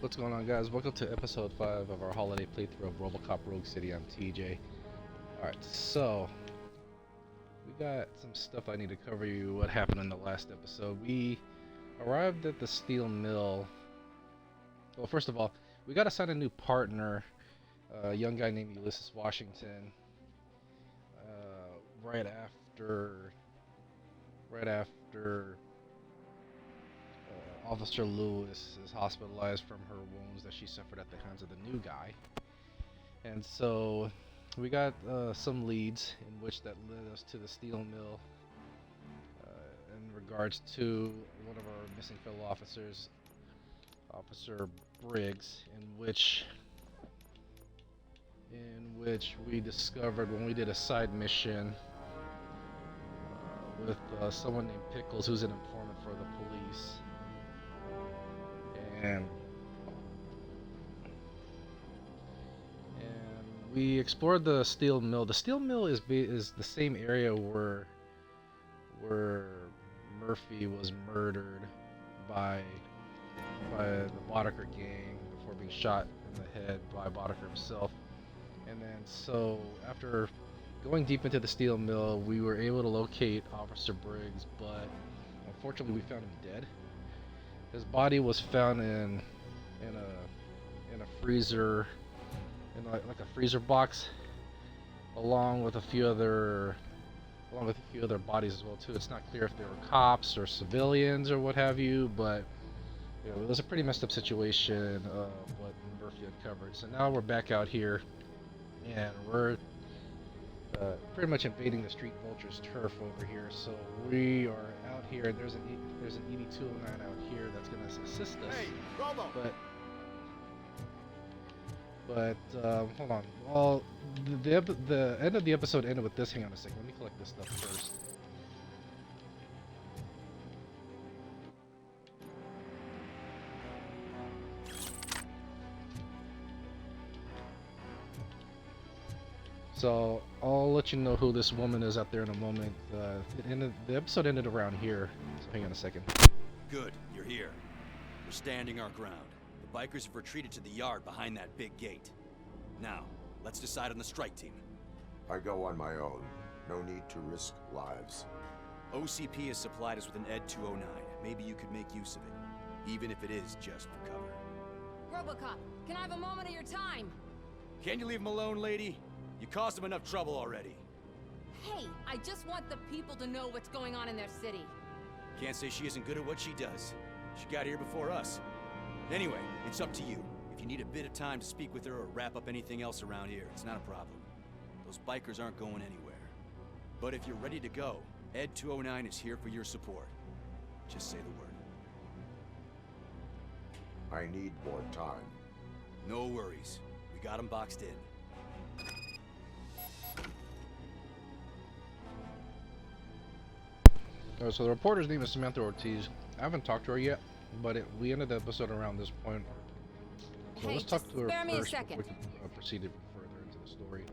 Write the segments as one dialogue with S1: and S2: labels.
S1: What's going on, guys? Welcome to episode 5 of our holiday playthrough of RoboCop Rogue City. I'm TJ. Alright, so we got some stuff I need to cover you what happened in the last episode. We arrived at the steel mill. Well, first of all, we got assigned a new partner, a young guy named Ulysses Washington. Right after Officer Lewis is hospitalized from her wounds that she suffered at the hands of the new guy. And so we got some leads in which that led us to the steel mill in regards to one of our missing fellow officers, Officer Briggs, in which we discovered when we did a side mission with someone named Pickles, who's an informant for the police. And we explored the steel mill. The steel mill is the same area where Murphy was murdered by the Boddicker gang before being shot in the head by Boddicker himself. And then so after going deep into the steel mill, we were able to locate Officer Briggs, but unfortunately we found him dead. His body was found in a freezer, like a freezer box, along with a few other bodies as well too. It's not clear if they were cops or civilians or what have you, but it was a pretty messed up situation what Murphy uncovered. So now we're back out here, and we're pretty much invading the Street Vultures turf over here. So we are out here, and there's an ED-209 out here that's going to assist us.
S2: Hey, Robo!
S1: But hold on. Well, the end of the episode ended with this. Hang on a second. Let me collect this stuff first. So I'll let you know who this woman is out there in a moment. The episode ended around here. So hang on a second.
S2: Good, you're here. We're standing our ground. The bikers have retreated to the yard behind that big gate. Now, let's decide on the strike team.
S3: I go on my own. No need to risk lives.
S2: OCP has supplied us with an ED-209. Maybe you could make use of it, even if it is just for cover.
S4: RoboCop, can I have a moment of your time?
S2: Can you leave him alone, lady? You caused him enough trouble already.
S4: Hey, I just want the people to know what's going on in their city.
S2: Can't say she isn't good at what she does. She got here before us. Anyway, it's up to you. If you need a bit of time to speak with her or wrap up anything else around here, it's not a problem. Those bikers aren't going anywhere. But if you're ready to go, ED-209 is here for your support. Just say the word.
S3: I need more time.
S2: No worries. We got him boxed in.
S1: So the reporter's name is Samantha Ortiz. I haven't talked to her yet, but we ended the episode around this point. So
S4: Hey,
S1: let's talk
S4: just
S1: to her
S4: spare me a
S1: first
S4: second.
S1: before we can proceed further into the story.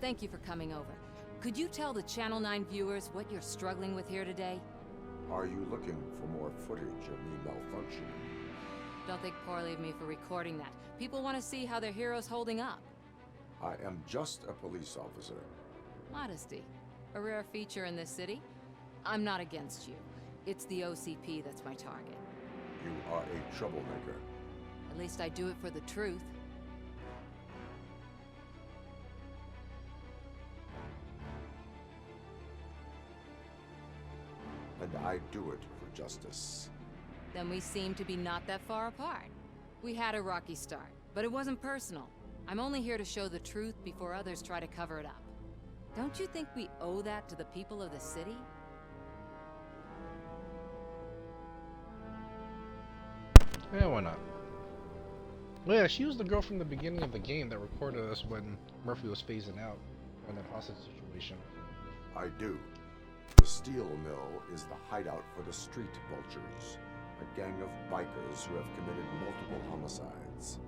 S4: Thank you for coming over. Could you tell the Channel 9 viewers what you're struggling with here today?
S3: Are you looking for more footage of me malfunctioning?
S4: Don't think poorly of me for recording that. People want to see how their hero's holding up.
S3: I am just a police officer.
S4: Modesty. A rare feature in this city. I'm not against you. It's the OCP that's my target.
S3: You are a troublemaker.
S4: At least I do it for the truth.
S3: And I do it for justice.
S4: Then we seem to be not that far apart. We had a rocky start, but it wasn't personal. I'm only here to show the truth before others try to cover it up. Don't you think we owe that to the people of the city?
S1: Yeah, why not? Well, yeah, she was the girl from the beginning of the game that recorded us when Murphy was phasing out in that hostage situation.
S3: I do. The steel mill is the hideout for the Street Vultures, a gang of bikers who have committed multiple homicides.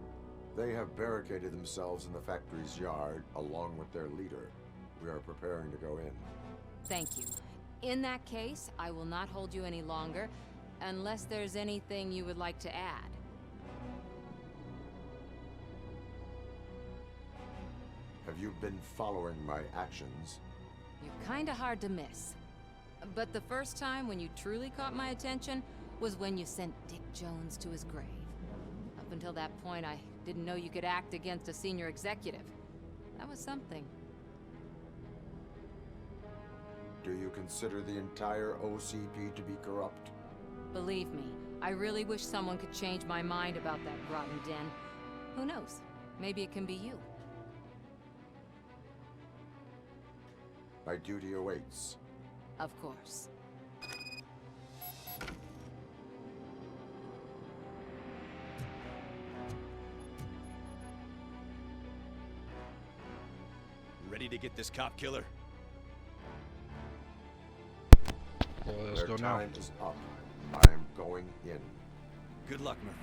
S3: They have barricaded themselves in the factory's yard along with their leader. We are preparing to go in.
S4: Thank you. In that case, I will not hold you any longer. Unless there's anything you would like to add.
S3: Have you been following my actions?
S4: You're kinda hard to miss. But the first time when you truly caught my attention was when you sent Dick Jones to his grave. Up until that point, I didn't know you could act against a senior executive. That was something.
S3: Do you consider the entire OCP to be corrupt?
S4: Believe me, I really wish someone could change my mind about that rotten den. Who knows? Maybe it can be you.
S3: My duty awaits.
S4: Of course.
S2: Ready to get this cop killer?
S1: Well, let's
S3: Their
S1: go now.
S3: time is up. I am going in.
S2: Good luck, Murphy.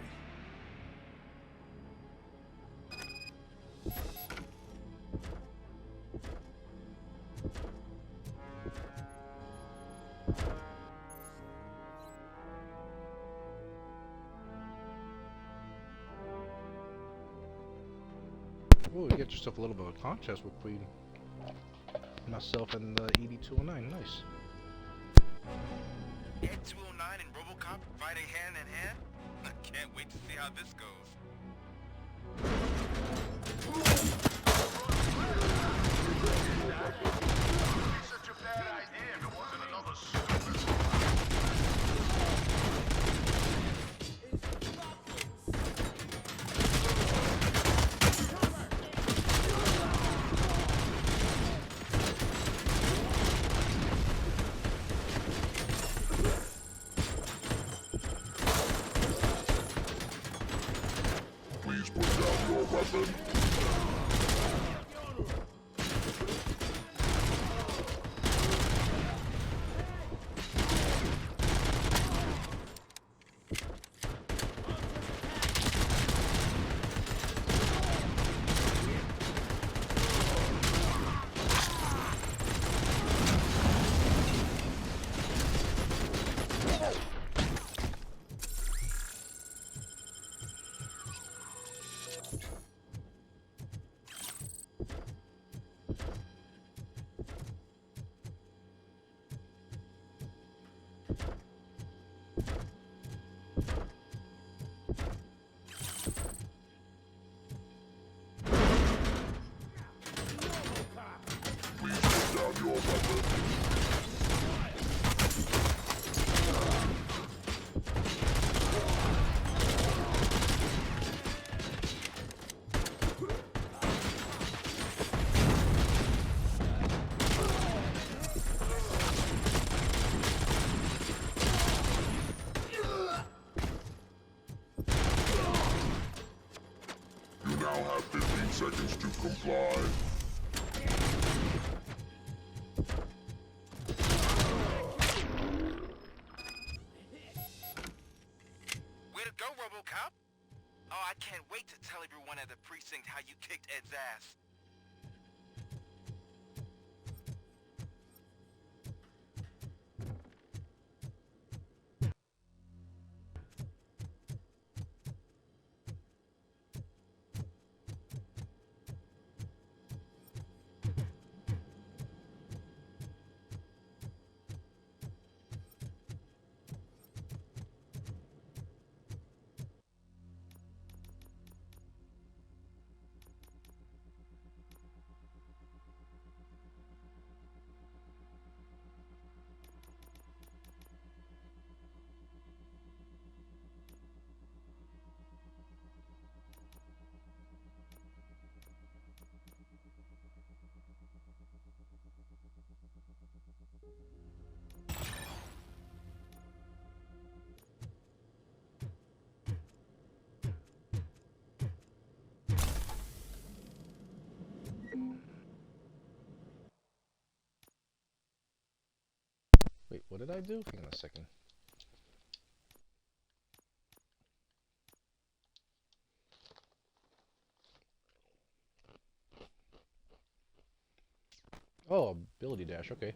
S1: Oh, you get yourself a little bit of a contest between myself and the ED-209. Nice.
S5: Ed 209 and RoboCop fighting hand in hand? I can't wait to see how this goes.
S6: Such a bad idea if it wasn't another stupid. Please put down your weapon. Please put down your weapon. You now have 15 seconds to comply.
S5: Way to go, RoboCop! Oh, I can't wait to tell everyone at the precinct how you kicked Ed's ass.
S1: Wait, what did I do? Hang on a second. Oh, ability dash, okay.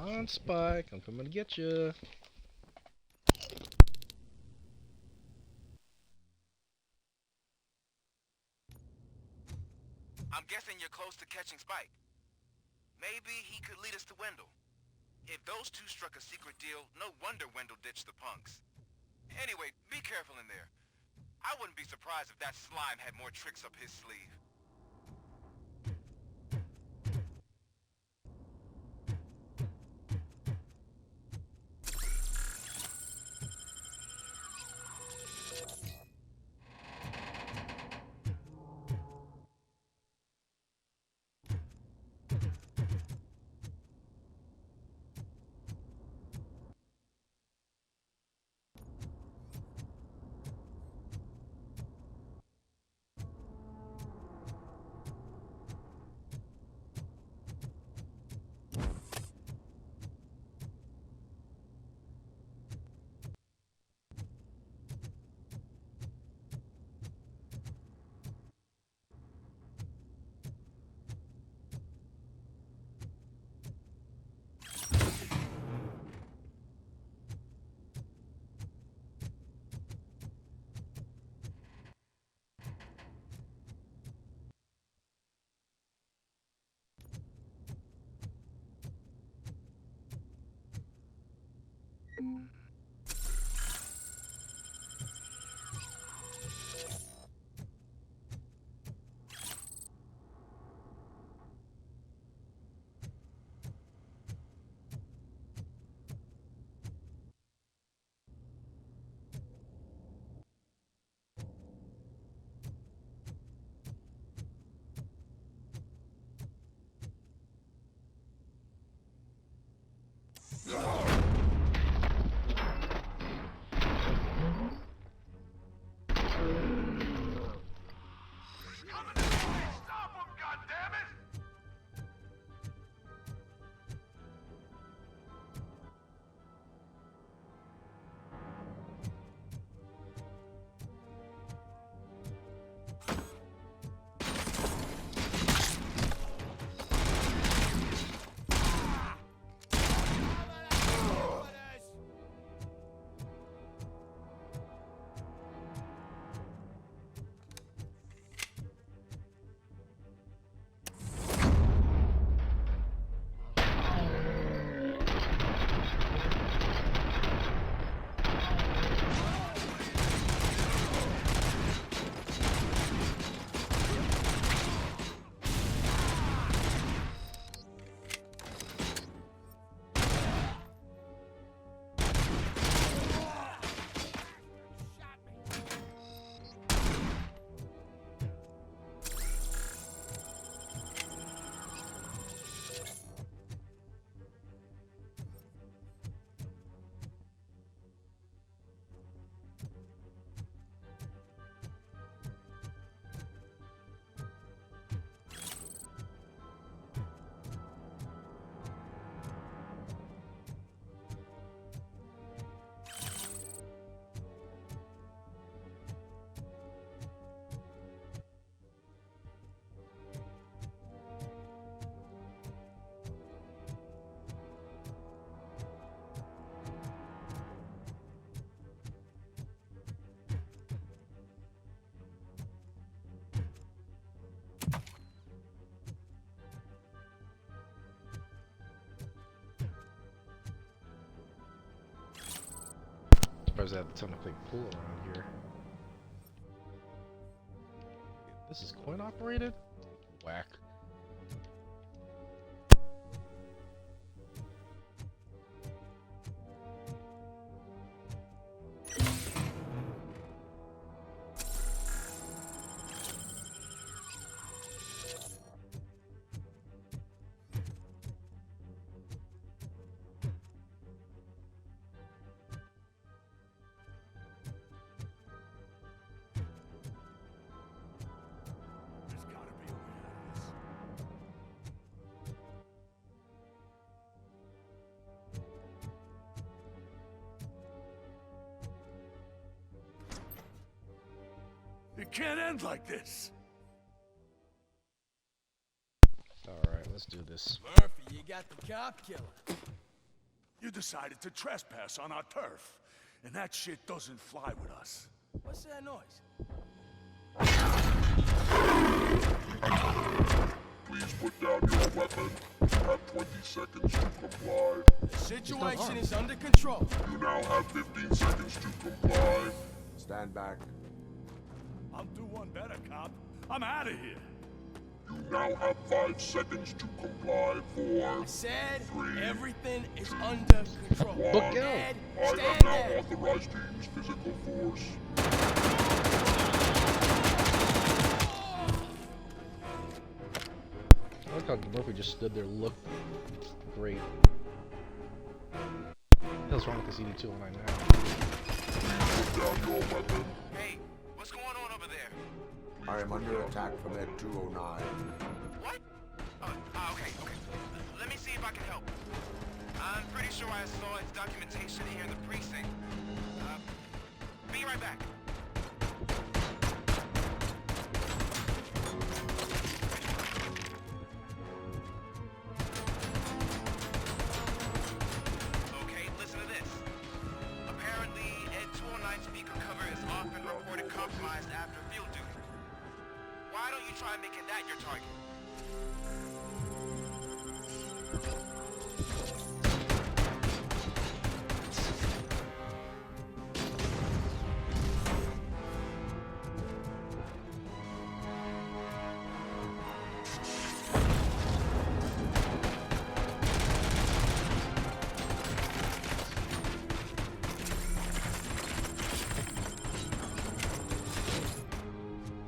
S1: on, Spike. I'm coming to get you.
S5: I'm guessing you're close to catching Spike. Maybe he could lead us to Wendell. If those two struck a secret deal, no wonder Wendell ditched the punks. Anyway, be careful in there. I wouldn't be surprised if that slime had more tricks up his sleeve.
S1: Suppose I have a ton of big pool around here. This is coin operated? Whack.
S6: There's gotta be a way out of this. It can't end like this.
S1: Alright, let's do this.
S2: Murphy, you got the cop killer.
S6: You decided to trespass on our turf, and that shit doesn't fly with us.
S2: What's that noise?
S7: Please put down your weapon. You have 20 seconds to comply.
S2: The situation is under control.
S7: You now have 15 seconds to comply.
S3: Stand back.
S6: I'll do one better, cop. I'm out of here.
S7: You now have 5 seconds to comply. 4,
S2: I said
S7: 3,
S2: everything is under control.
S7: 1.
S2: Ed,
S7: I
S2: stand
S7: am now
S2: there.
S7: authorized to use physical force.
S1: I like how Murphy just stood there, looked great. What the hell's wrong with this ED209 now?
S7: Put down your weapon.
S5: Hey, what's going on over there?
S3: I am under attack from Ed 209.
S5: What? Okay. Let me see if I can help. I'm pretty sure I saw its documentation here in the precinct. Be right back. Okay, listen to this. Apparently, Ed 209 speaker cover is off and reported compromised after field duty. Why don't you try making that your target?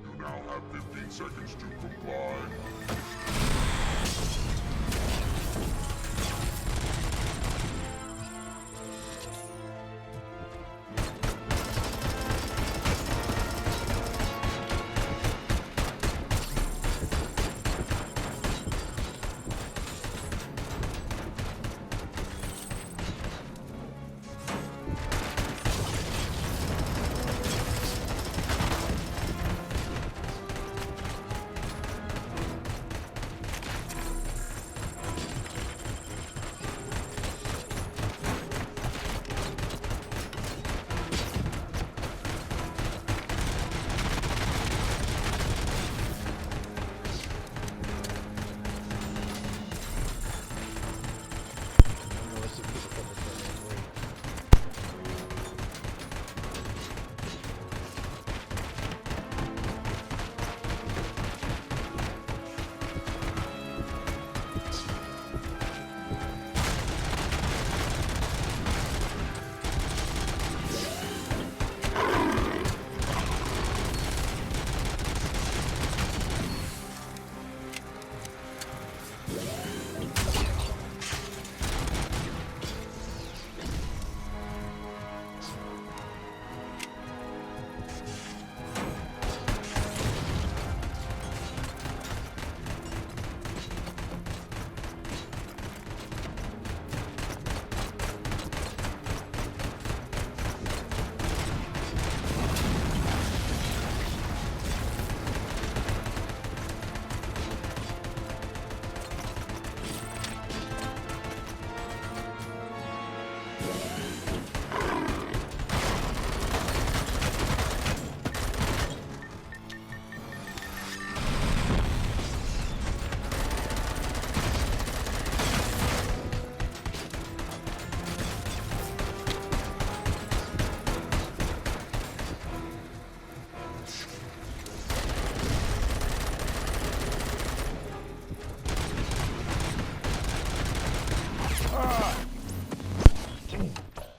S7: You now have 15 seconds to comply.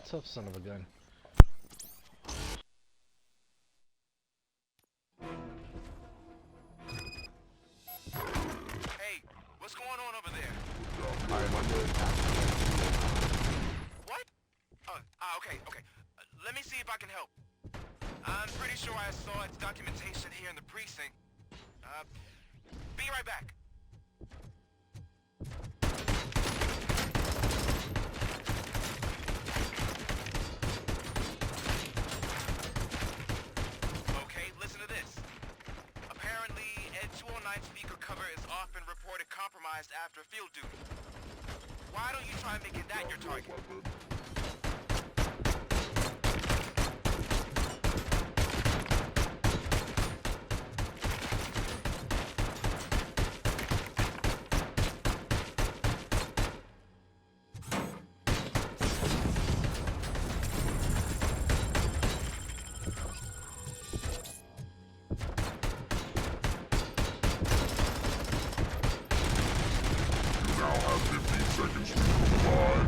S1: Tough son of a gun.
S5: Hey, what's going on over there?
S3: I am under attack.
S5: What? Okay. Let me see if I can help. I'm pretty sure I saw its documentation here in the precinct. Be right back. Okay, listen to this. Apparently, Ed 209 speaker cover is off and reported compromised after field duty. Why don't you try making that your target?
S7: You now have 15 seconds to comply.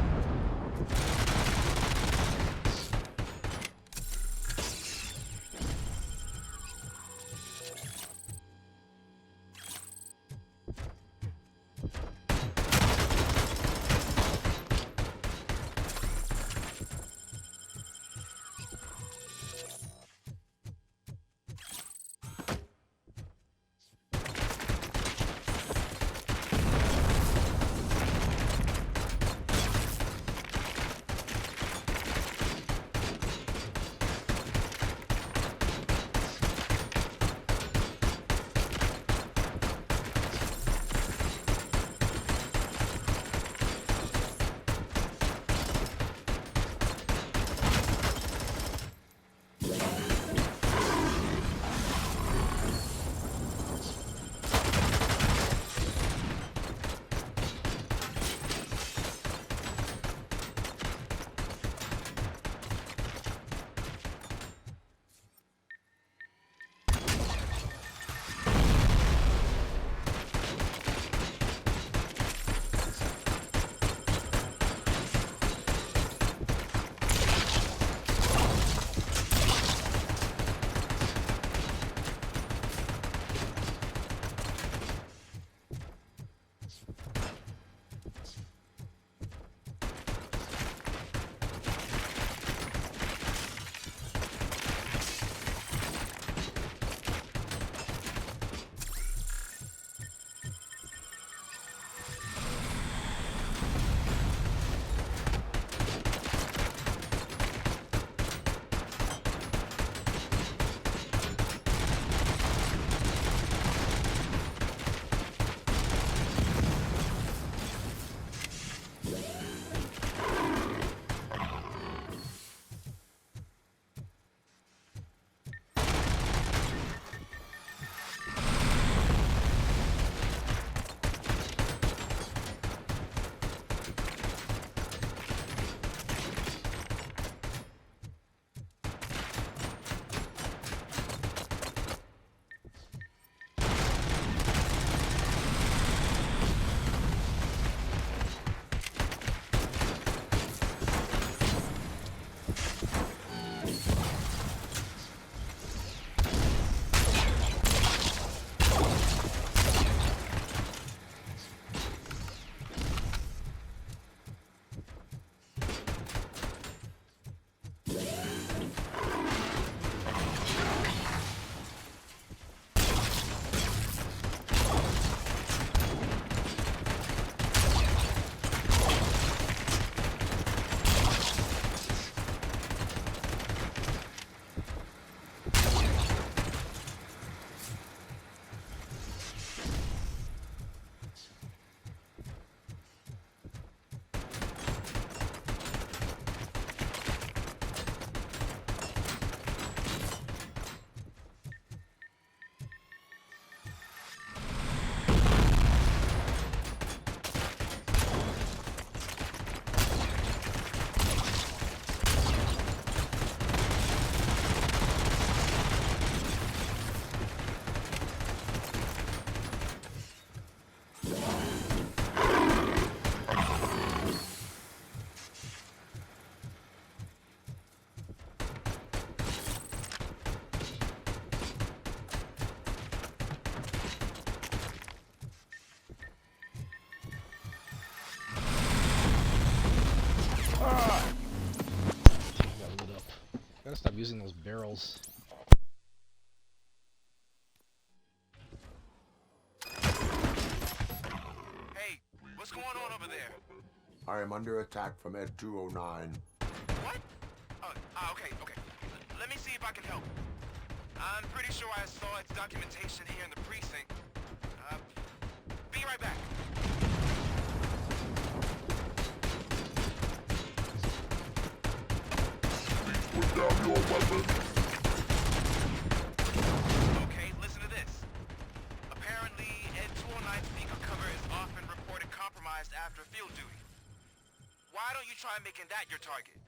S1: Gotta stop using those barrels.
S5: Hey, what's going on over there?
S3: I am under attack from Ed 209.
S5: What? Okay. Let me see if I can help. I'm pretty sure I saw its documentation here in the precinct. Be right back.
S7: Put down your weapon.
S5: Okay, listen to this. Apparently, Ed 209's speaker cover is often reported compromised after field duty. Why don't you try making that your target?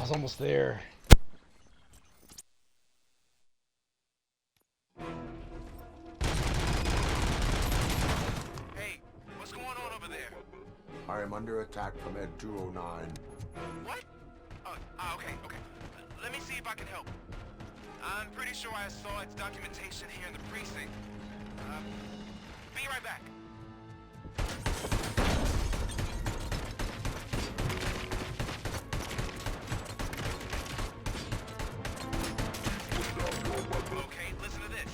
S1: was almost there.
S5: Hey, what's going on over there?
S3: I am under attack from Ed 209.
S5: What? Okay. Let me see if I can help. I'm pretty sure I saw its documentation here in the precinct. Be right back. Okay, listen to this.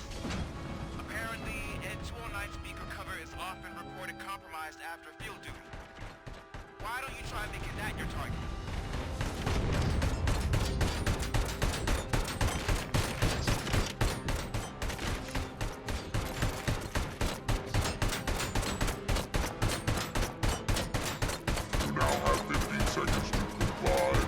S5: often reported compromised after field duty. Why don't you try making that your target?
S7: You now have 15 seconds to comply.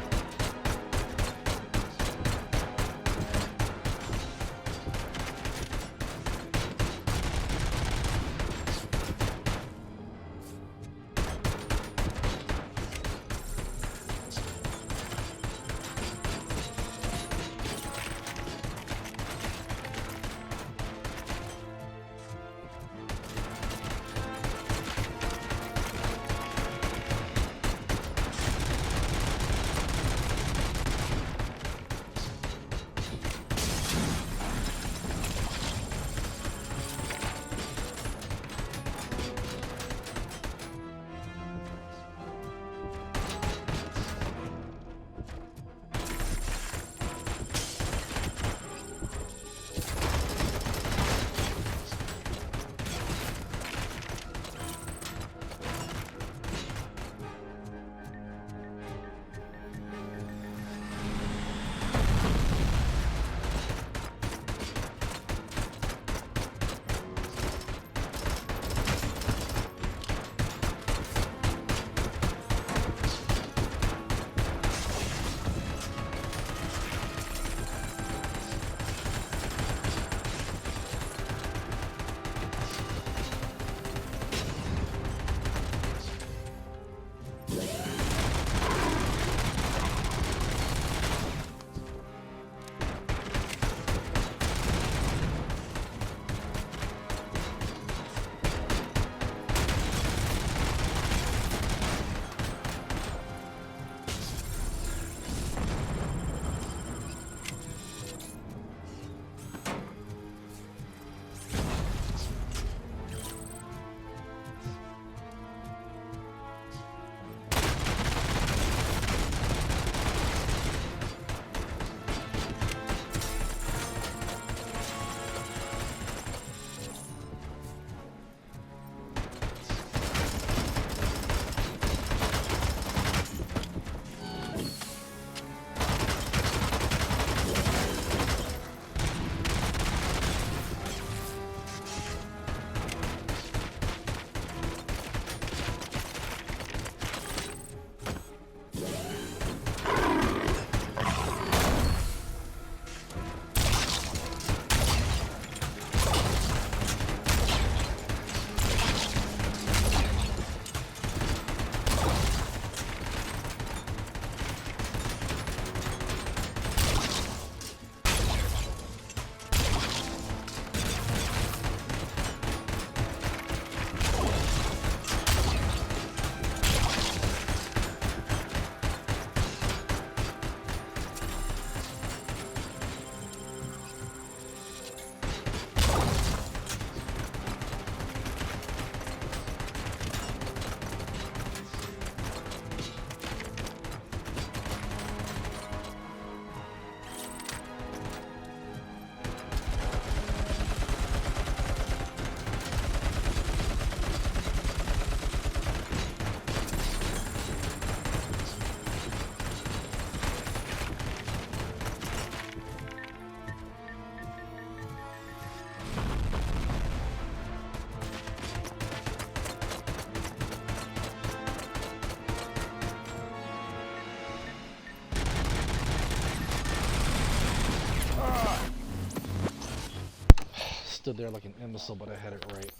S1: Stood there like an imbecile, but I had it right.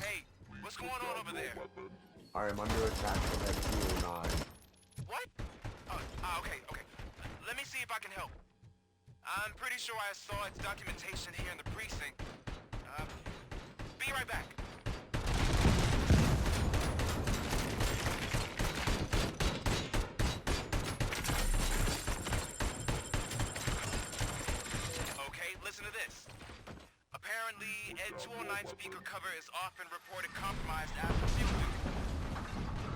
S5: Hey, what's going on over there?
S3: I am under attack from XU9.
S5: What? Okay. Let me see if I can help. I'm pretty sure I saw its documentation here in the precinct. Be right back. Okay, listen to this. Apparently, Ed 209 speaker cover is often reported compromised after field duty.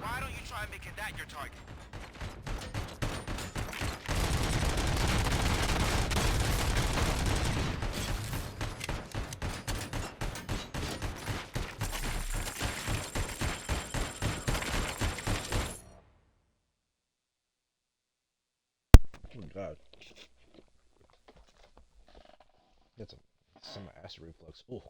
S5: Why don't you try making that your target?
S1: Oh my god. That's some acid reflux. Oh.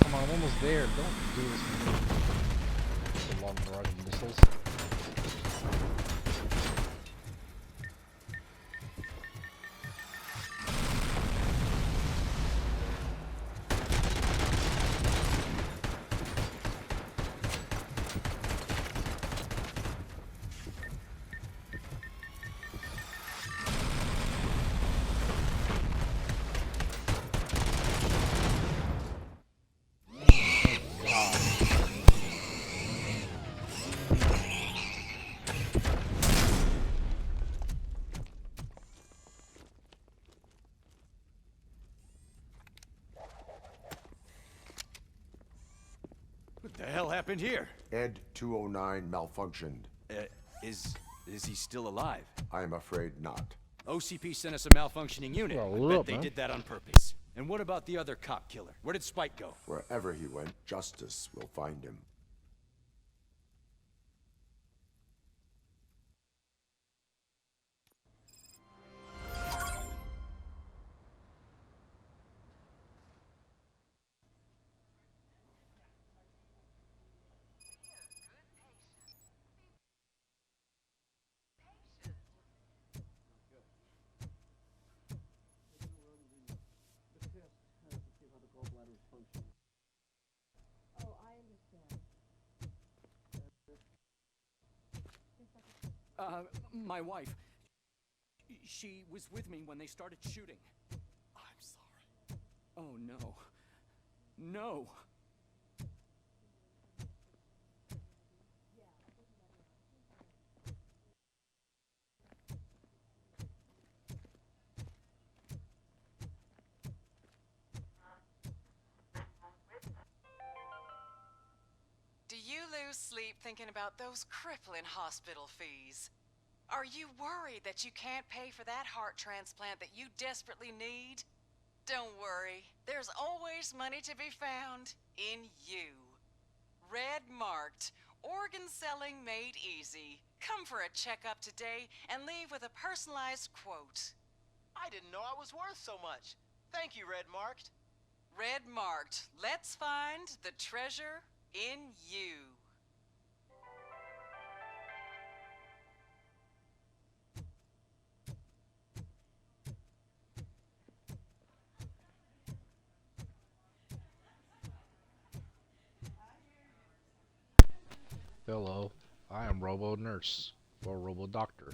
S1: Come on, I'm almost there. Don't do this to me. The long barrage of missiles.
S2: What the hell happened here?
S3: Ed 209 malfunctioned.
S2: Is he still alive?
S3: I'm afraid not.
S2: OCP sent us a malfunctioning unit.
S1: Well,
S2: I
S1: look,
S2: bet they
S1: man.
S2: did that on purpose. And what about the other cop killer? Where did Spike go?
S3: Wherever he went, justice will find him.
S8: My wife. She was with me when they started shooting.
S6: I'm sorry.
S8: Oh, no. No!
S9: Do you lose sleep thinking about those crippling hospital fees? Are you worried that you can't pay for that heart transplant that you desperately need? Don't worry, there's always money to be found in you. Red marked, organ selling made easy. Come for a checkup today and leave with a personalized quote.
S10: I didn't know I was worth so much. Thank you, Red Marked.
S9: Red marked, let's find the treasure in you.
S1: Hello, I am Robo Nurse or Robo Doctor.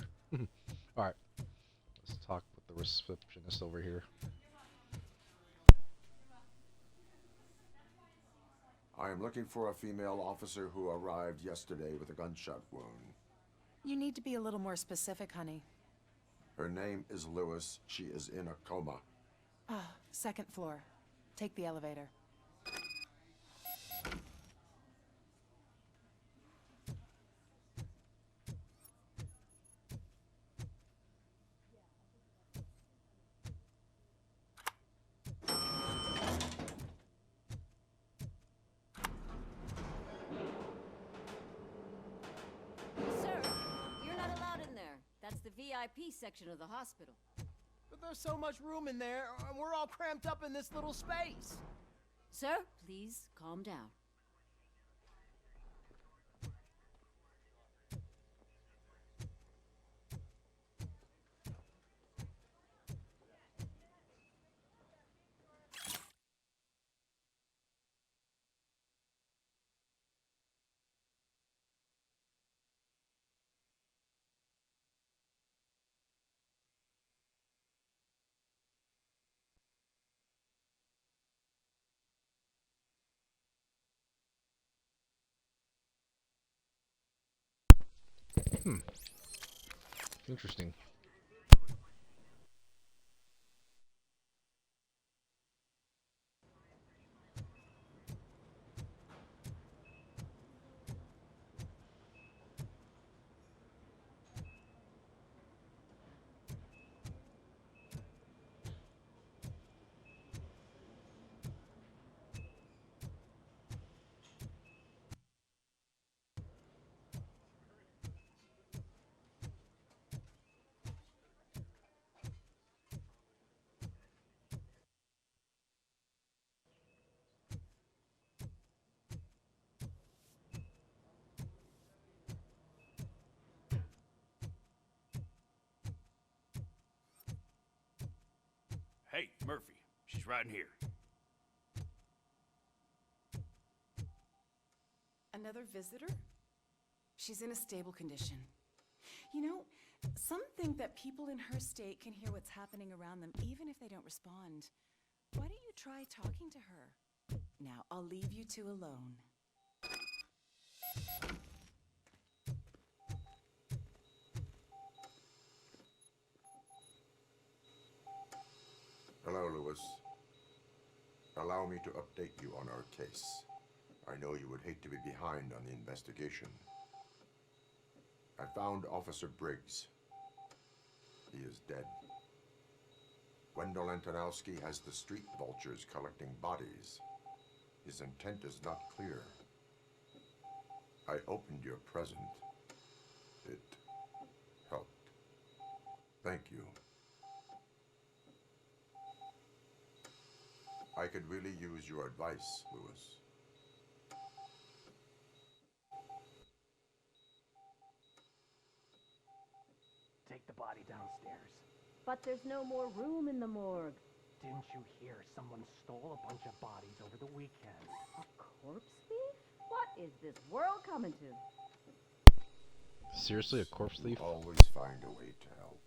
S1: Alright, let's talk with the receptionist over here.
S3: I am looking for a female officer who arrived yesterday with a gunshot wound.
S11: You need to be a little more specific, honey.
S3: Her name is Lewis. She is in a coma.
S11: Ah, second floor. Take the elevator.
S4: Sir, you're not allowed in there. That's the VIP section of the hospital.
S10: But there's so much room in there, and we're all cramped up in this little space.
S4: Sir, please calm down.
S1: Interesting.
S6: Hey, Murphy. She's right in here.
S11: Another visitor? She's in a stable condition. You know, some think that people in her state can hear what's happening around them even if they don't respond. Why don't you try talking to her? Now, I'll leave you two alone.
S3: Hello, Lewis. Allow me to update you on our case. I know you would hate to be behind on the investigation. I found Officer Briggs. He is dead. Wendell Antonowski has the Street Vultures collecting bodies. His intent is not clear. I opened your present. It helped. Thank you. I could really use your advice, Lewis.
S12: Take the body downstairs.
S4: But there's no more room in the morgue.
S12: Didn't you hear someone stole a bunch of bodies over the weekend?
S4: A corpse thief? What is this world coming to?
S1: Seriously, a corpse thief?
S3: Always find a way to help.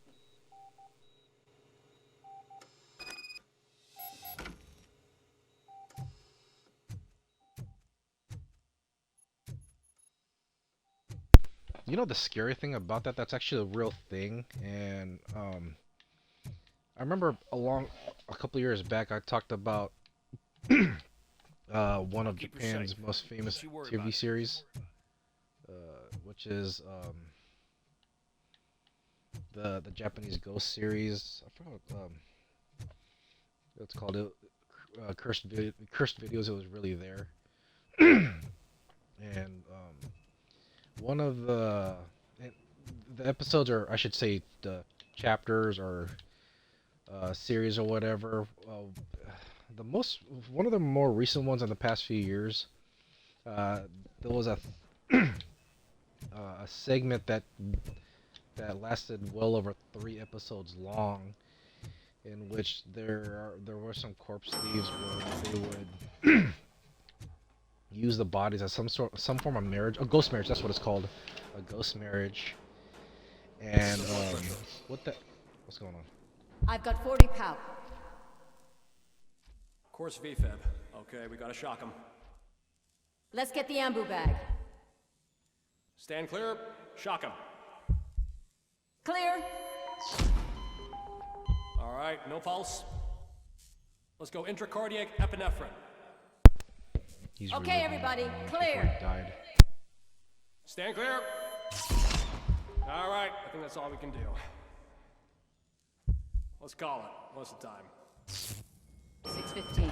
S1: You know the scary thing about that? That's actually a real thing, and I remember a couple years back, I talked about one of Japan's most famous TV series, which is the Japanese ghost series. I forgot what it's called. Cursed Videos. It was really there, and one of the episodes, or I should say the chapters or series or whatever, one of the more recent ones in the past few years, there was a segment that lasted well over 3 episodes long, in which there were some corpse thieves where they would use the bodies as some form of marriage, a ghost marriage. That's what it's called, a ghost marriage. And what's going on?
S13: I've got 40 pow.
S12: Course VFib. Okay, we gotta shock him.
S13: Let's get the ambu bag.
S12: Stand clear. Shock him.
S13: Clear.
S12: All right, no pulse. Let's go intracardiac epinephrine.
S1: He's
S13: okay, everybody, clear.
S1: Died.
S12: Stand clear. All right, I think that's all we can do. Let's call it. What's the time?
S13: 6:15.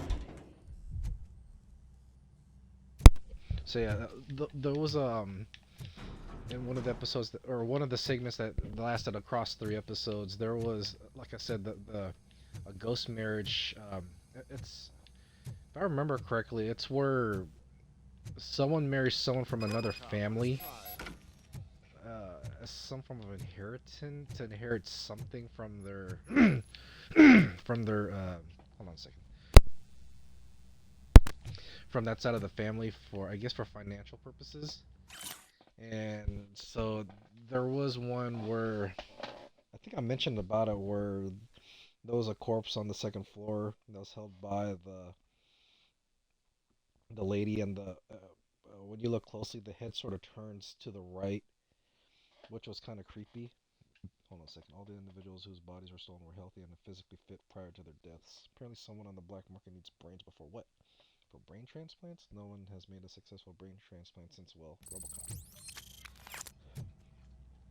S1: So yeah, there was in one of the episodes or one of the segments that lasted across 3 episodes, there was, like I said, a ghost marriage. It's, if I remember correctly, it's where someone marries someone from another family, as some form of inheritance, to inherit something from their hold on a second, from that side of the family, for, I guess, for financial purposes. And so there was one where I think I mentioned about it, where there was a corpse on the 2nd floor that was held by the lady, and when you look closely, the head sort of turns to the right, which was kind of creepy. Hold on a second. All the individuals whose bodies were stolen were healthy and physically fit prior to their deaths. Apparently someone on the black market needs brains before what? For brain transplants? No one has made a successful brain transplant since, well, RoboCop.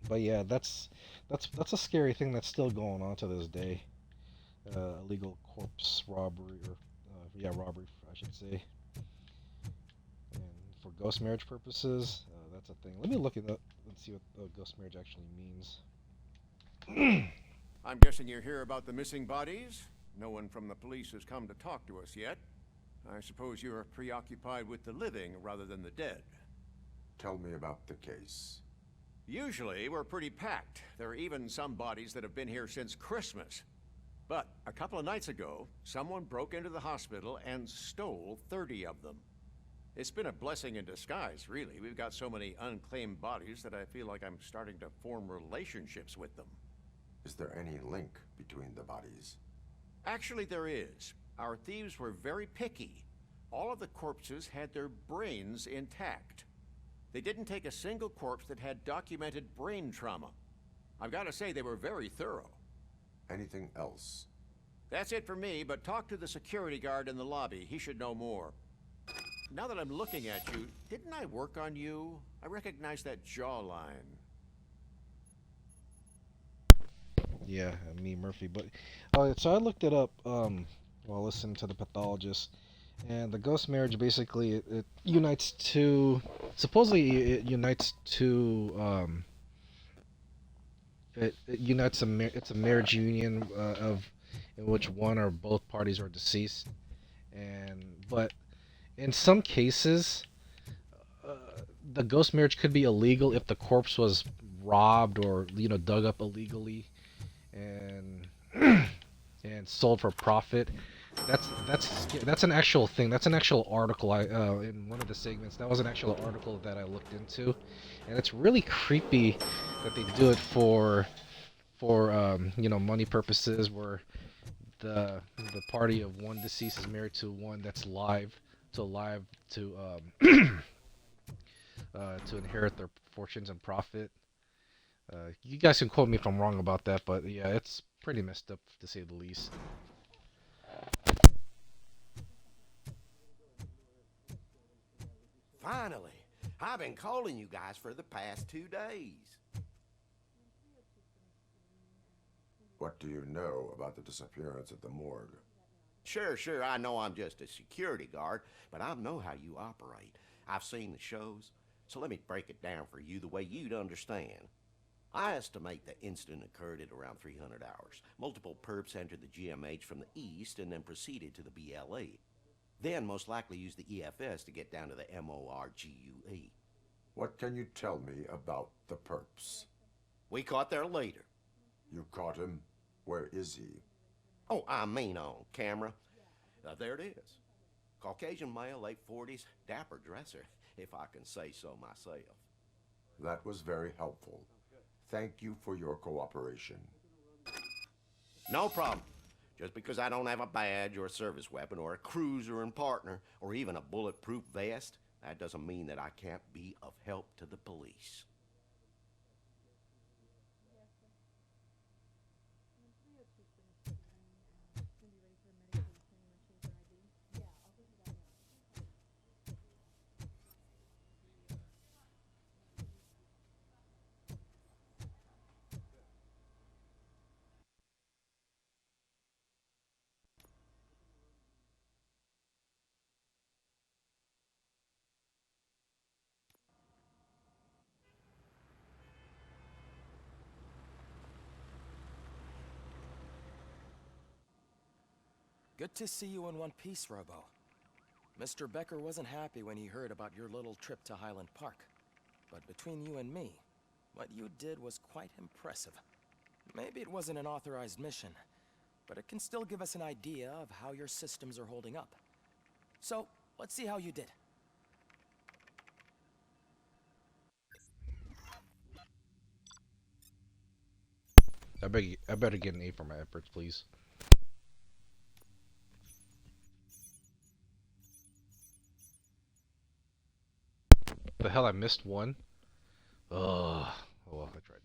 S1: But yeah, that's a scary thing that's still going on to this day. Illegal corpse robbery, or robbery, I should say. And for ghost marriage purposes, that's a thing. Let me look it up and see what ghost marriage actually means.
S14: I'm guessing you're here about the missing bodies? No one from the police has come to talk to us yet. I suppose you're preoccupied with the living rather than the dead.
S3: Tell me about the case.
S14: Usually, we're pretty packed. There are even some bodies that have been here since Christmas. But a couple of nights ago, someone broke into the hospital and stole 30 of them. It's been a blessing in disguise, really. We've got so many unclaimed bodies that I feel like I'm starting to form relationships with them.
S3: Is there any link between the bodies?
S14: Actually, there is. Our thieves were very picky. All of the corpses had their brains intact. They didn't take a single corpse that had documented brain trauma. I've got to say, they were very thorough.
S3: Anything else?
S14: That's it for me, but talk to the security guard in the lobby. He should know more. Now that I'm looking at you, didn't I work on you? I recognize that jawline.
S1: Yeah, me, Murphy. But so I looked it up while listening to the pathologist, and the ghost marriage basically it unites two. Supposedly, it unites two. It unites it's a marriage union in which one or both parties are deceased, but in some cases, the ghost marriage could be illegal if the corpse was robbed or dug up illegally and sold for profit. That's an actual thing. That's an actual article. I in one of the segments. That was an actual article that I looked into, and it's really creepy that they do it for money purposes, where the party of one deceased is married to one that's alive to inherit their fortunes and profit. You guys can quote me if I'm wrong about that, but yeah, it's pretty messed up to say the least.
S15: Finally, I've been calling you guys for the past 2 days.
S3: What do you know about the disappearance at the morgue?
S15: Sure, I know I'm just a security guard, but I know how you operate. I've seen the shows, so let me break it down for you the way you'd understand. I estimate the incident occurred at around 300 hours. Multiple perps entered the GMH from the east and then proceeded to the BLE. Then most likely used the EFS to get down to the MORGUE.
S3: What can you tell me about the perps?
S15: We caught their leader.
S3: You caught him? Where is he?
S15: Oh, I mean on camera. There it is. Caucasian male, late 40s, dapper dresser, if I can say so myself.
S3: That was very helpful. Thank you for your cooperation.
S15: No problem. Just because I don't have a badge or a service weapon or a cruiser and partner or even a bulletproof vest, that doesn't mean that I can't be of help to the police.
S16: Good to see you in one piece, Robo. Mr. Becker wasn't happy when he heard about your little trip to Highland Park. But between you and me, what you did was quite impressive. Maybe it wasn't an authorized mission, but it can still give us an idea of how your systems are holding up. So, let's see how you did.
S1: I better get an A for my efforts, please. The hell, I missed one? Ugh. Oh well, I tried.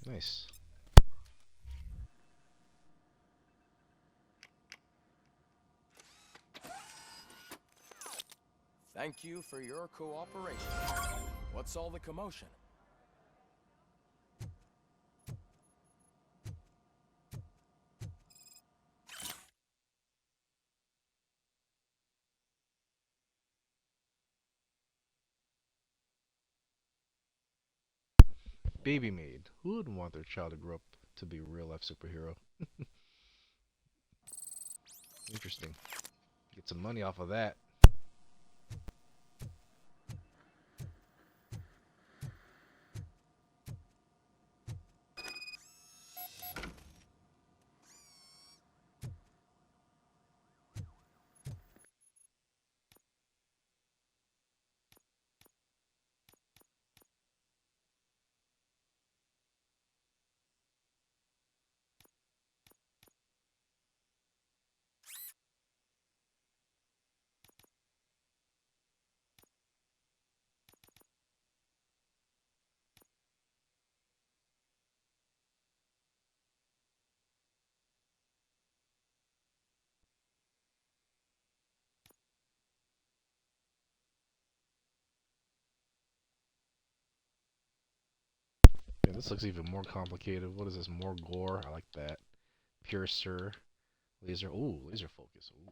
S1: Nice.
S16: Thank you for your cooperation. What's all the commotion?
S1: Baby maid. Who wouldn't want their child to grow up to be a real-life superhero? Interesting. Get some money off of that. Yeah, this looks even more complicated. What is this? More gore? I like that. Piercer. Laser. Ooh, laser focus. Ooh.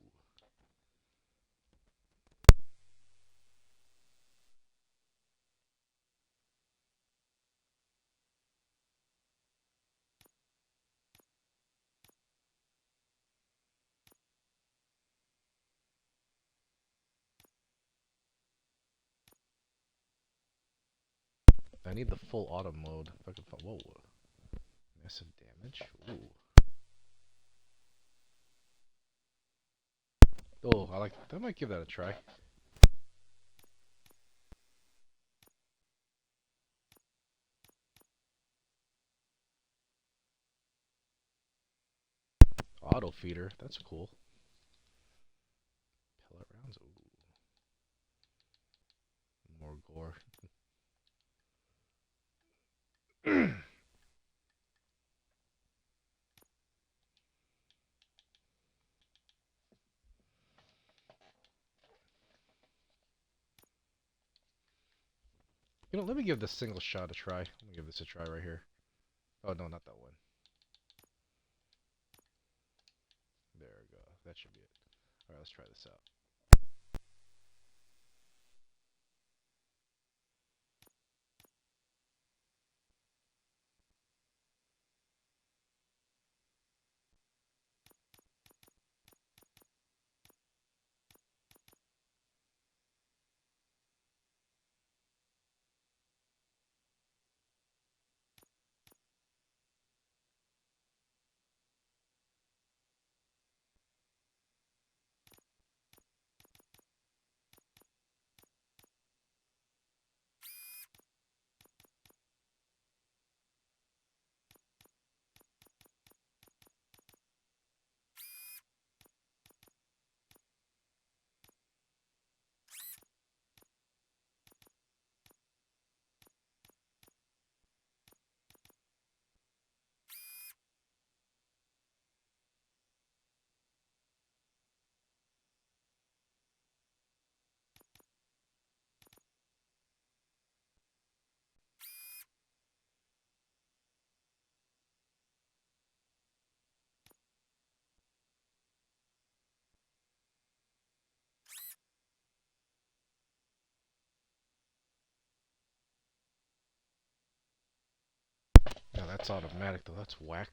S1: I need the full auto mode. If I can find, whoa, massive damage. Ooh. Oh, I like. I might give that a try. Auto feeder. That's cool. Pellet rounds. Ooh. More gore. You know, let me give this single shot a try. Let me give this a try right here. Oh, no, not that one. There we go. That should be it. Alright, let's try this out. Yeah, that's automatic though. That's whack.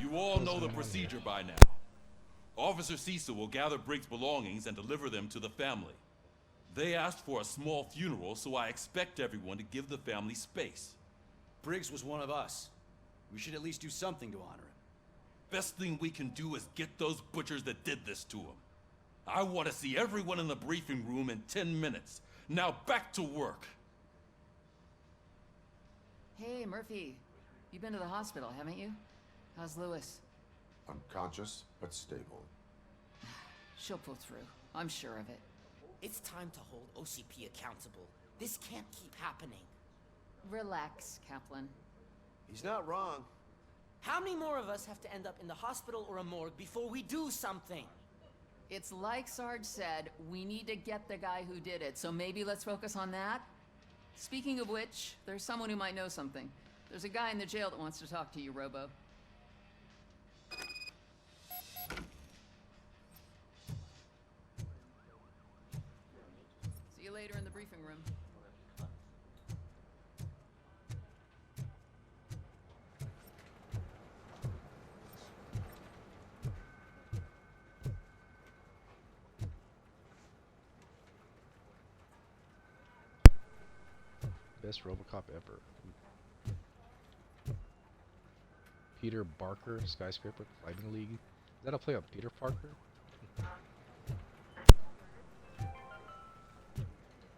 S17: You all know the procedure by now. Officer Cecil will gather Briggs' belongings and deliver them to the family. They asked for a small funeral, so I expect everyone to give the family space.
S2: Briggs was one of us. We should at least do something to honor him.
S17: Best thing we can do is get those butchers that did this to him. I want to see everyone in the briefing room in 10 minutes. Now back to work.
S18: Hey, Murphy. You've been to the hospital, haven't you? How's Lewis?
S3: Unconscious, but stable.
S18: She'll pull through. I'm sure of it.
S10: It's time to hold OCP accountable. This can't keep happening.
S18: Relax, Kaplan.
S15: He's not wrong.
S10: How many more of us have to end up in the hospital or a morgue before we do something?
S18: It's like Sarge said, we need to get the guy who did it, so maybe let's focus on that? Speaking of which, there's someone who might know something. There's a guy in the jail that wants to talk to you, Robo. See you later in the briefing room.
S1: Best RoboCop ever. Peter Barker, Skyscraper Climbing League. Is that a play on Peter Parker?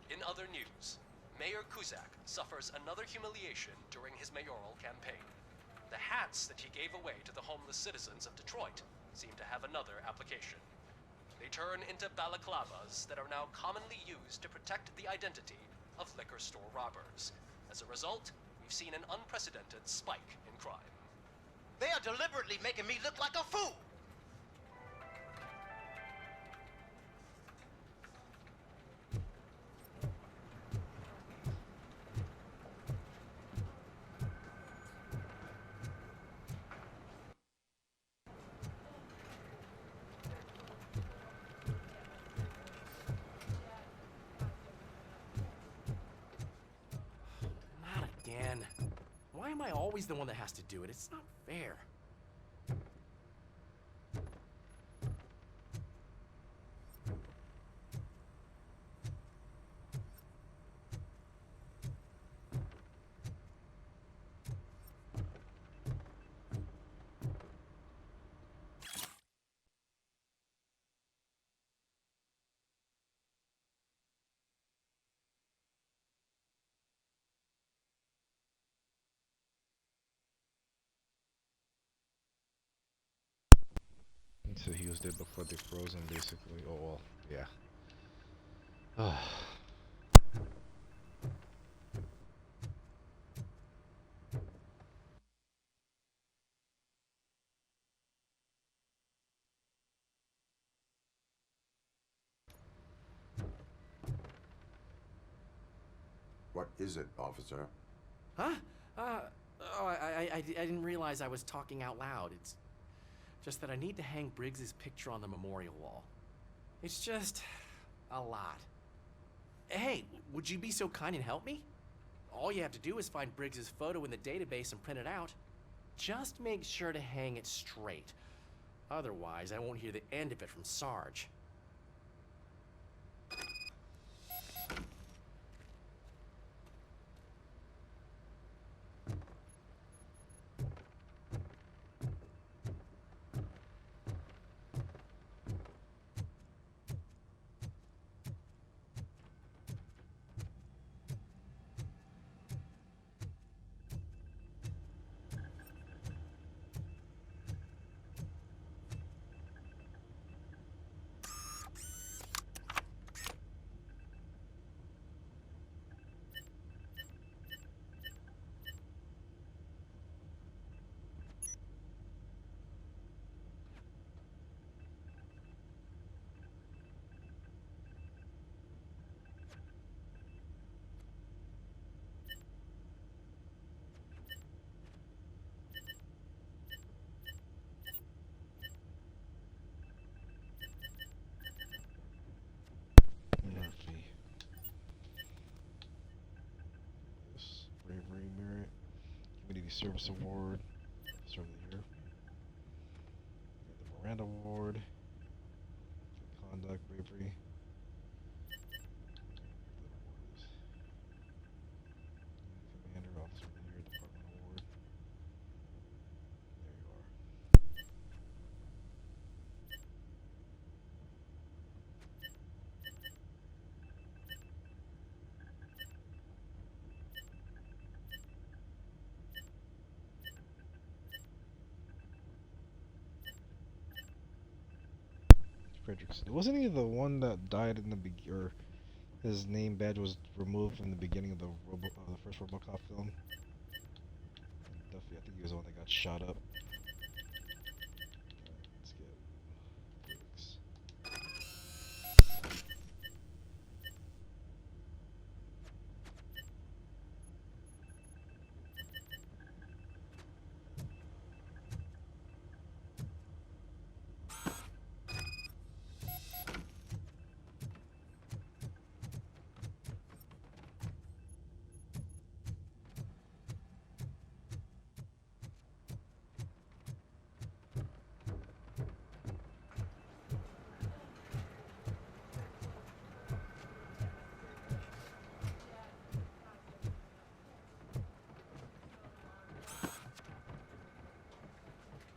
S19: In other news, Mayor Kuzak suffers another humiliation during his mayoral campaign. The hats that he gave away to the homeless citizens of Detroit seem to have another application. They turn into balaclavas that are now commonly used to protect the identity of liquor store robbers. As a result, we've seen an unprecedented spike in crime.
S10: They are deliberately making me look like a fool!
S16: Not again. Why am I always the one that has to do it? It's not fair.
S1: So he was dead before they froze him, basically. Oh well, yeah.
S3: What is it, officer?
S16: Huh? I didn't realize I was talking out loud. It's just that I need to hang Briggs's picture on the memorial wall. It's just a lot. Hey, would you be so kind and help me? All you have to do is find Briggs's photo in the database and print it out. Just make sure to hang it straight. Otherwise, I won't hear the end of it from Sarge.
S1: Murphy. Yes. Bravery Merit. Community Service Award. It's over here. The Miranda Award. conduct, bravery. Commander, officer of the year, department award. There you are. Fredrickson. Wasn't he the one that died in the or his name badge was removed from the beginning of the first RoboCop film? Duffy, I think he was the one that got shot up. Let's get Brooks.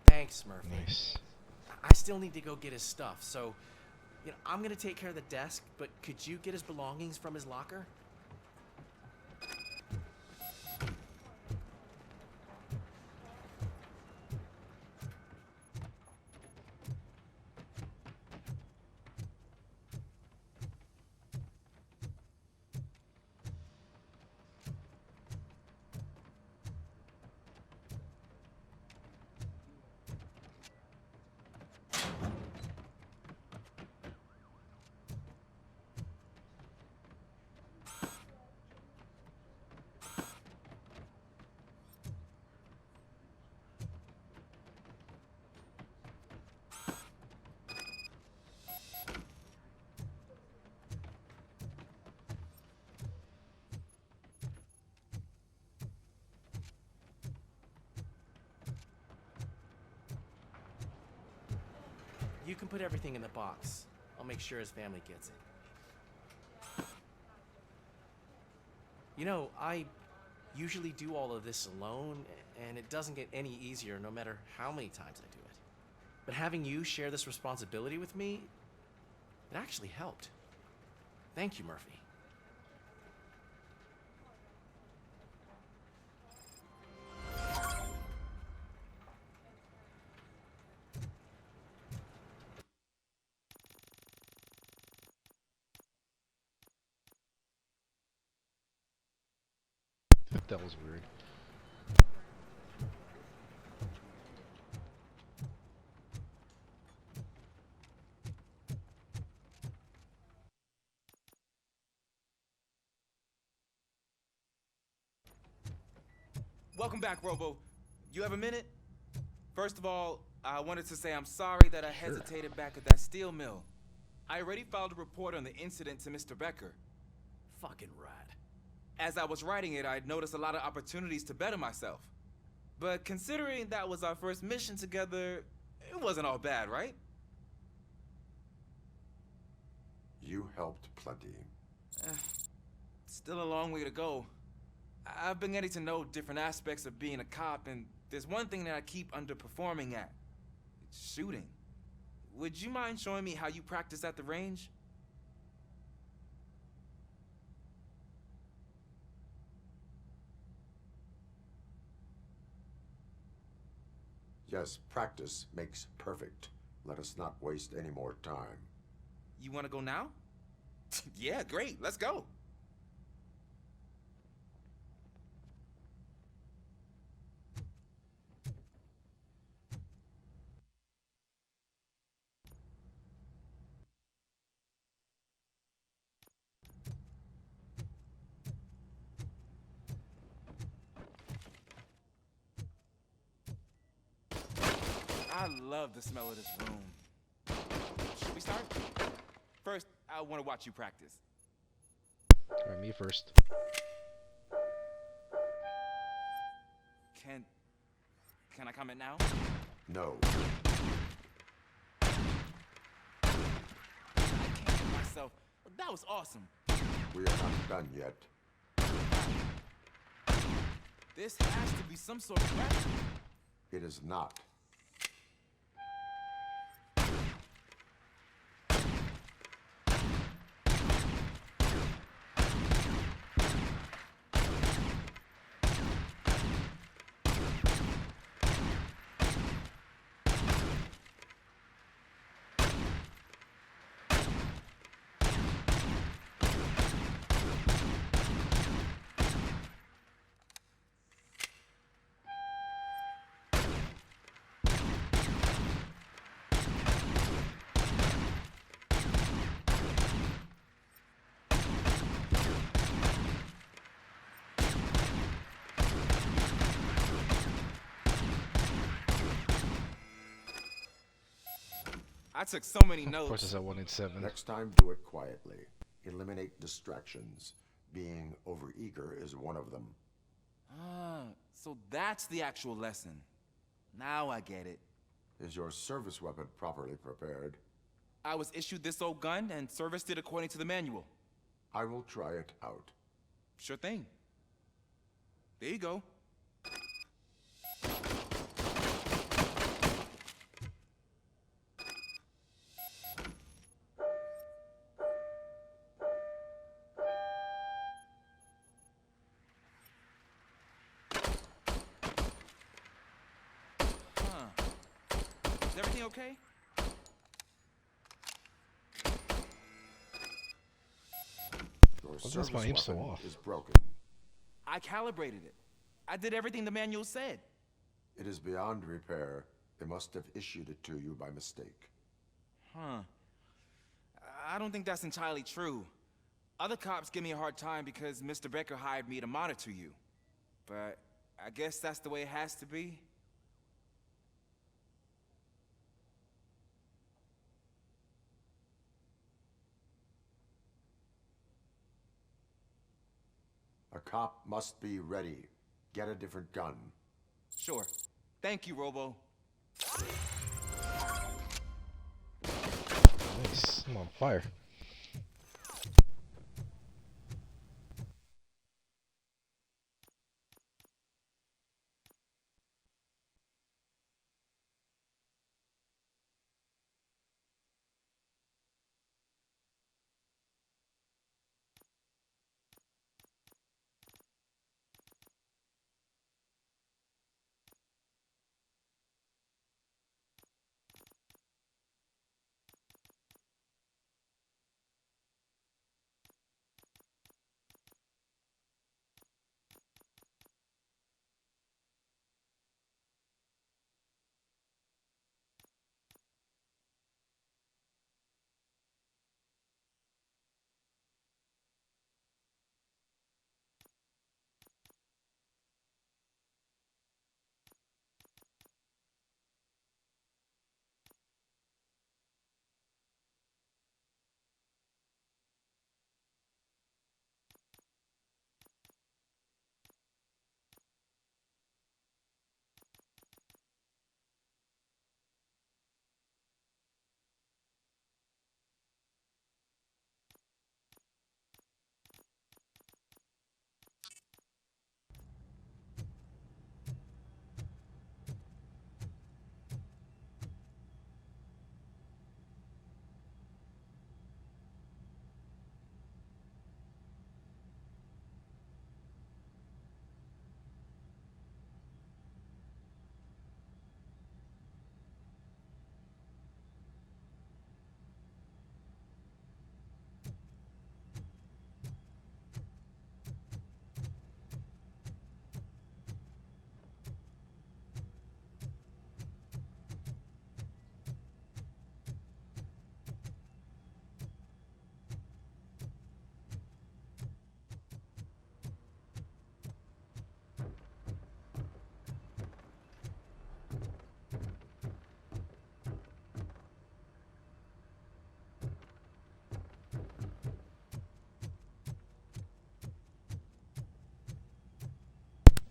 S20: Thanks, Murphy.
S1: Nice.
S20: I still need to go get his stuff, so, I'm gonna take care of the desk, but could you get his belongings from his locker? You can put everything in the box. I'll make sure his family gets it. I usually do all of this alone, and it doesn't get any easier no matter how many times I do it. But having you share this responsibility with me, it actually helped. Thank you, Murphy.
S1: That was weird.
S5: Welcome back, Robo. You have a minute? First of all, I wanted to say I'm sorry that I hesitated back at that steel mill. I already filed a report on the incident to Mr. Becker.
S20: Fucking rad.
S5: As I was writing it, I'd noticed a lot of opportunities to better myself. But considering that was our first mission together, it wasn't all bad, right?
S3: You helped plenty.
S5: Still a long way to go. I've been getting to know different aspects of being a cop, and there's one thing that I keep underperforming at. It's shooting. Would you mind showing me how you practice at the range?
S3: Yes, practice makes perfect. Let us not waste any more time.
S5: You want to go now? Yeah, great. Let's go. I love the smell of this room. Should we start? First, I want to watch you practice.
S1: Alright, me first.
S5: Can I comment now?
S3: No.
S5: That was awesome.
S3: We are not done yet.
S5: This has to be some sort of weapon.
S3: It is not.
S5: I took so many notes.
S1: Of course, it's at 1 in 7.
S3: Next time, do it quietly. Eliminate distractions. Being overeager is one of them.
S5: Ah, so that's the actual lesson. Now I get it.
S3: Is your service weapon properly prepared?
S5: I was issued this old gun and serviced it according to the manual.
S3: I will try it out.
S5: Sure thing. There you go. Is everything okay?
S3: Your
S1: What's
S3: service
S1: my aim so
S3: weapon
S1: off?
S3: is broken.
S5: I calibrated it. I did everything the manual said.
S3: It is beyond repair. They must have issued it to you by mistake.
S5: Huh. I don't think that's entirely true. Other cops give me a hard time because Mr. Becker hired me to monitor you. But I guess that's the way it has to be.
S3: A cop must be ready. Get a different gun.
S5: Sure. Thank you, Robo.
S1: Nice. I'm on fire.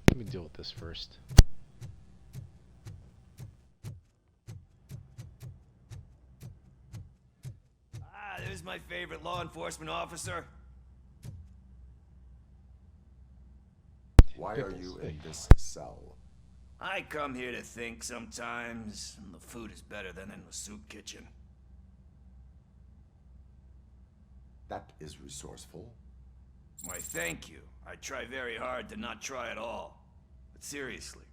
S1: Let me deal with this first.
S21: is my favorite law enforcement officer.
S3: Why are you in this cell?
S21: I come here to think sometimes, and the food is better than in the soup kitchen.
S3: That is resourceful.
S21: Why, thank you. I try very hard to not try at all. But seriously,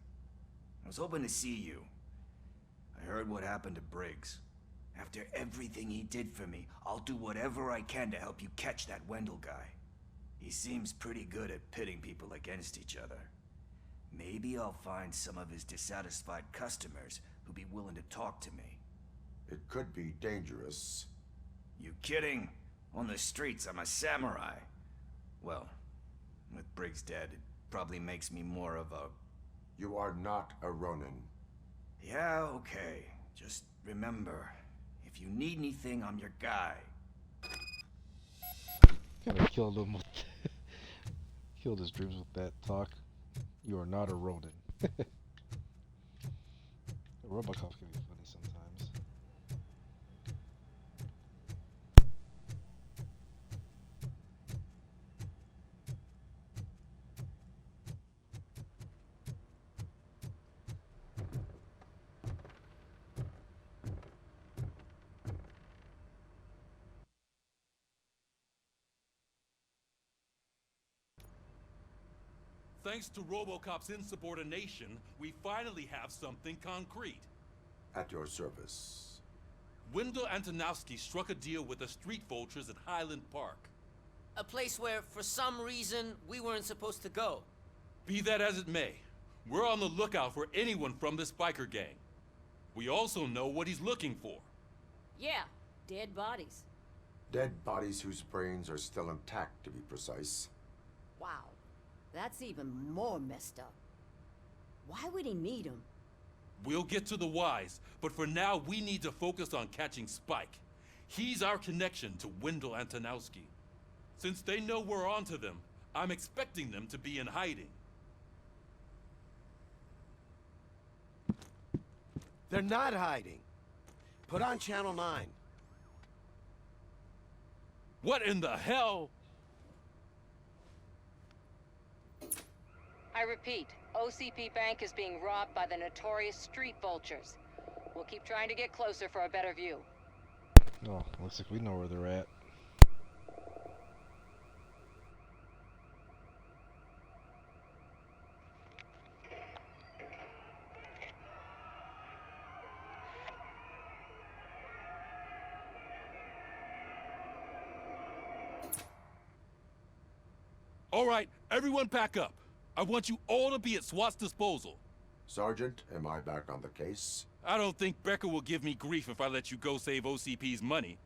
S21: I was hoping to see you. I heard what happened to Briggs. After everything he did for me, I'll do whatever I can to help you catch that Wendell guy. He seems pretty good at pitting people against each other. Maybe I'll find some of his dissatisfied customers who'd be willing to talk to me.
S3: It could be dangerous.
S21: You kidding? On the streets, I'm a samurai. Well, with Briggs dead, it probably makes me more of a...
S3: You are not a Ronin.
S21: Yeah, okay. Just remember, if you need anything, I'm your guy.
S1: Kinda killed him with killed his dreams with that talk. You are not a Ronin. RoboCop can be funny sometimes.
S17: Thanks to RoboCop's insubordination, we finally have something concrete.
S3: At your service.
S17: Wendell Antonowski struck a deal with the Street Vultures at Highland Park.
S10: A place where, for some reason, we weren't supposed to go.
S17: Be that as it may, we're on the lookout for anyone from this biker gang. We also know what he's looking for.
S13: Yeah, dead bodies.
S3: Dead bodies whose brains are still intact, to be precise.
S13: Wow, that's even more messed up. Why would he need them?
S17: We'll get to the whys, but for now we need to focus on catching Spike. He's our connection to Wendell Antonowski. Since they know we're onto them, I'm expecting them to be in hiding.
S15: They're not hiding. Put on Channel 9.
S17: What in the hell?
S4: I repeat, OCP Bank is being robbed by the notorious Street Vultures. We'll keep trying to get closer for a better view.
S1: Oh, looks like we know where they're at.
S17: All right, everyone pack up. I want you all to be at SWAT's disposal.
S3: Sergeant, am I back on the case?
S17: I don't think Becker will give me grief if I let you go save OCP's money.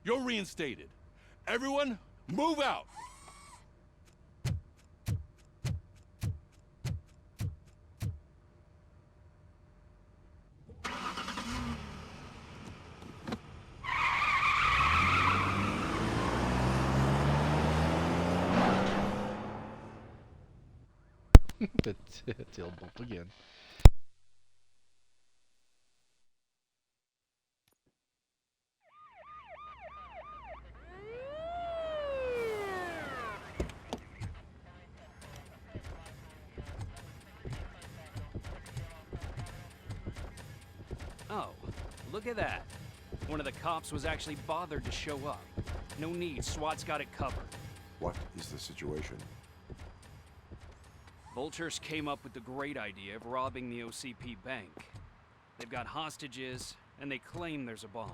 S17: You're reinstated. Everyone, move out!
S1: The tail bump again.
S8: Oh, look at that. One of the cops was actually bothered to show up. No need, SWAT's got it covered.
S3: What is the situation?
S8: Vultures came up with the great idea of robbing the OCP Bank. They've got hostages, and they claim there's a bomb.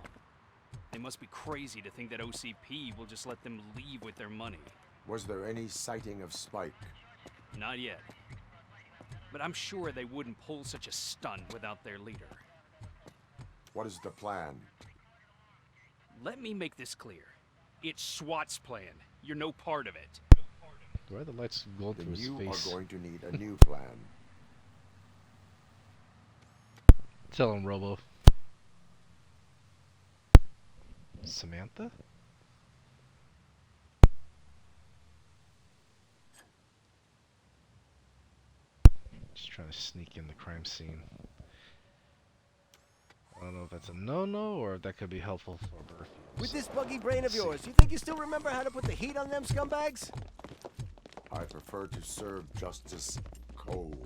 S8: They must be crazy to think that OCP will just let them leave with their money.
S3: Was there any sighting of Spike?
S8: Not yet. But I'm sure they wouldn't pull such a stunt without their leader.
S3: What is the plan?
S8: Let me make this clear. It's SWAT's plan. You're no part of it.
S1: Why are the lights going through his
S3: You
S1: face?
S3: are going to need a new plan.
S1: Tell him, Robo. Samantha? Just trying to sneak in the crime scene. I don't know if that's a no-no or if that could be helpful for Murphy.
S10: With this buggy brain of yours, you think you still remember how to put the heat on them scumbags?
S3: I prefer to serve justice cold.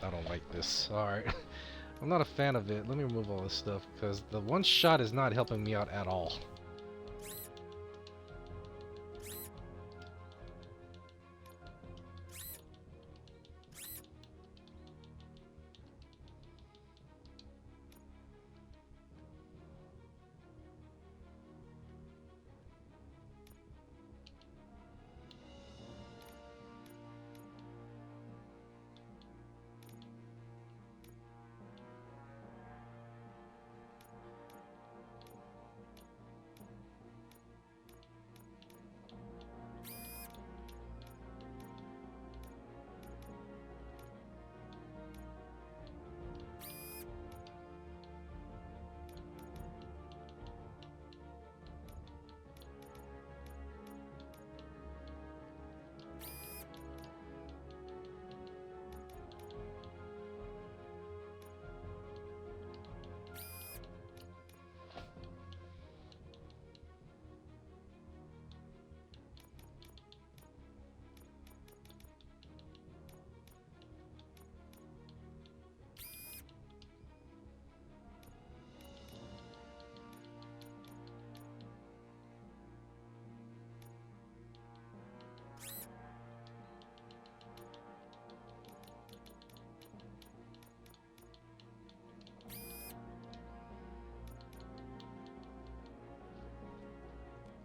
S1: I don't like this. Alright. I'm not a fan of it. Let me remove all this stuff because the one shot is not helping me out at all.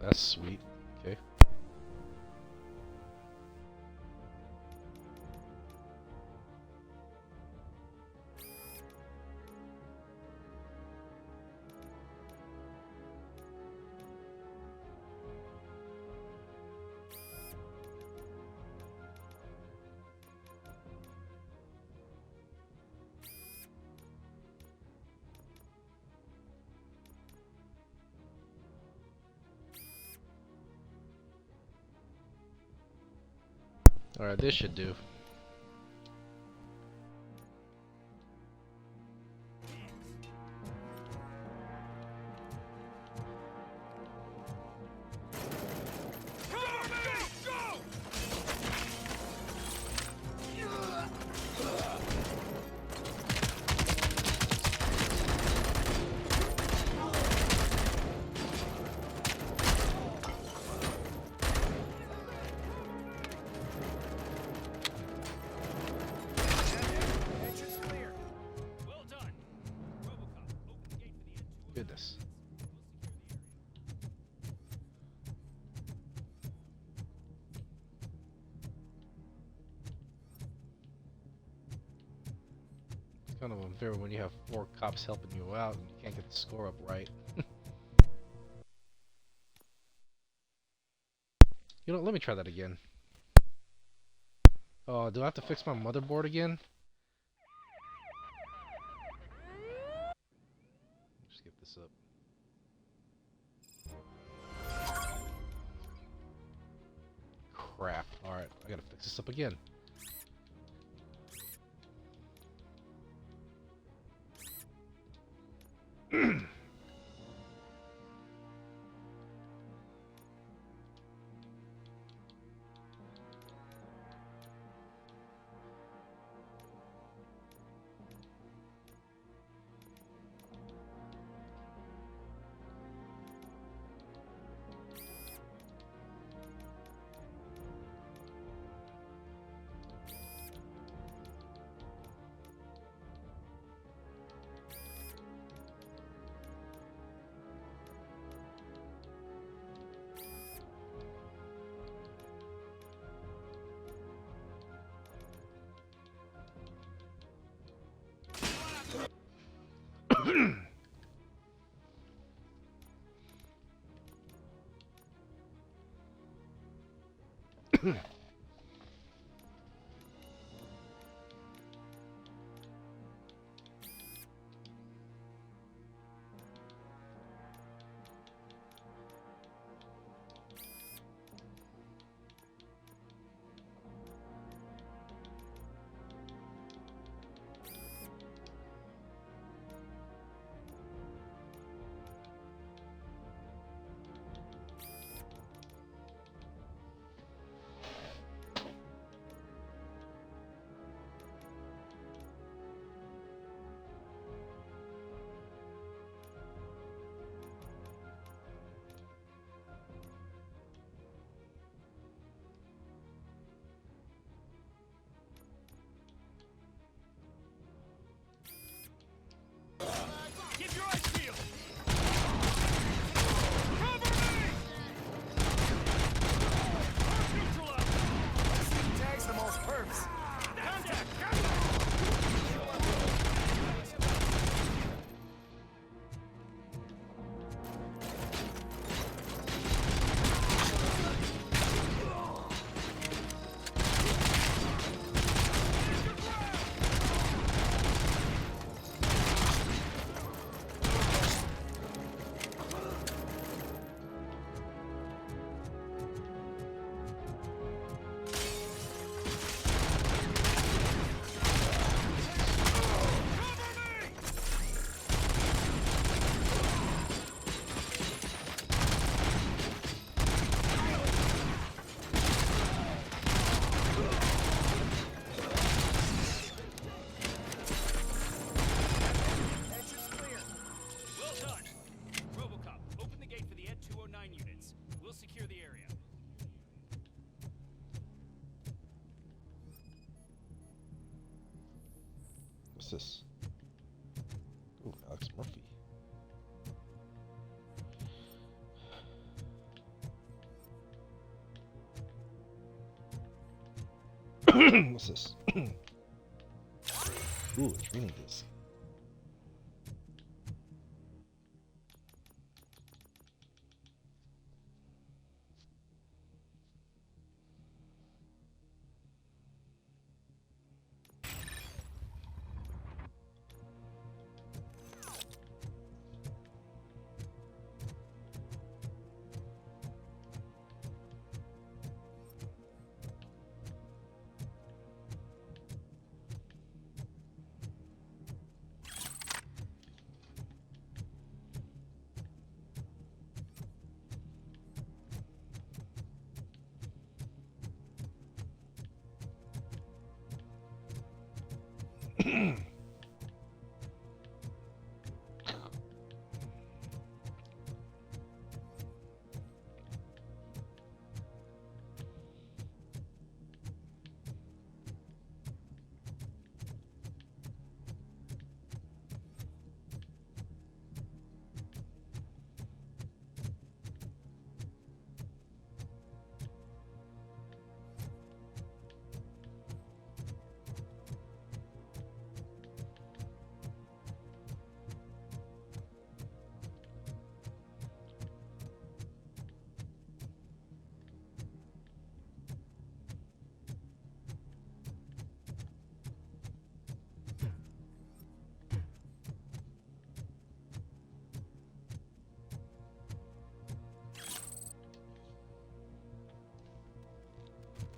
S1: That's sweet. Okay. Alright, this should do. Goodness. It's kind of unfair when you have 4 cops helping you out and you can't get the score up right. You know, let me try that again. Oh, do I have to fix my motherboard again? Just get this up. Crap. Alright, I gotta fix this up again.
S6: Keep your eyes peeled!
S16: Tags the most perps.
S8: Well done. RoboCop, open the gate for the Ed 209 units. We'll secure the area.
S1: What's this? Ooh, Alex Murphy. What's this? Ooh, a training disc.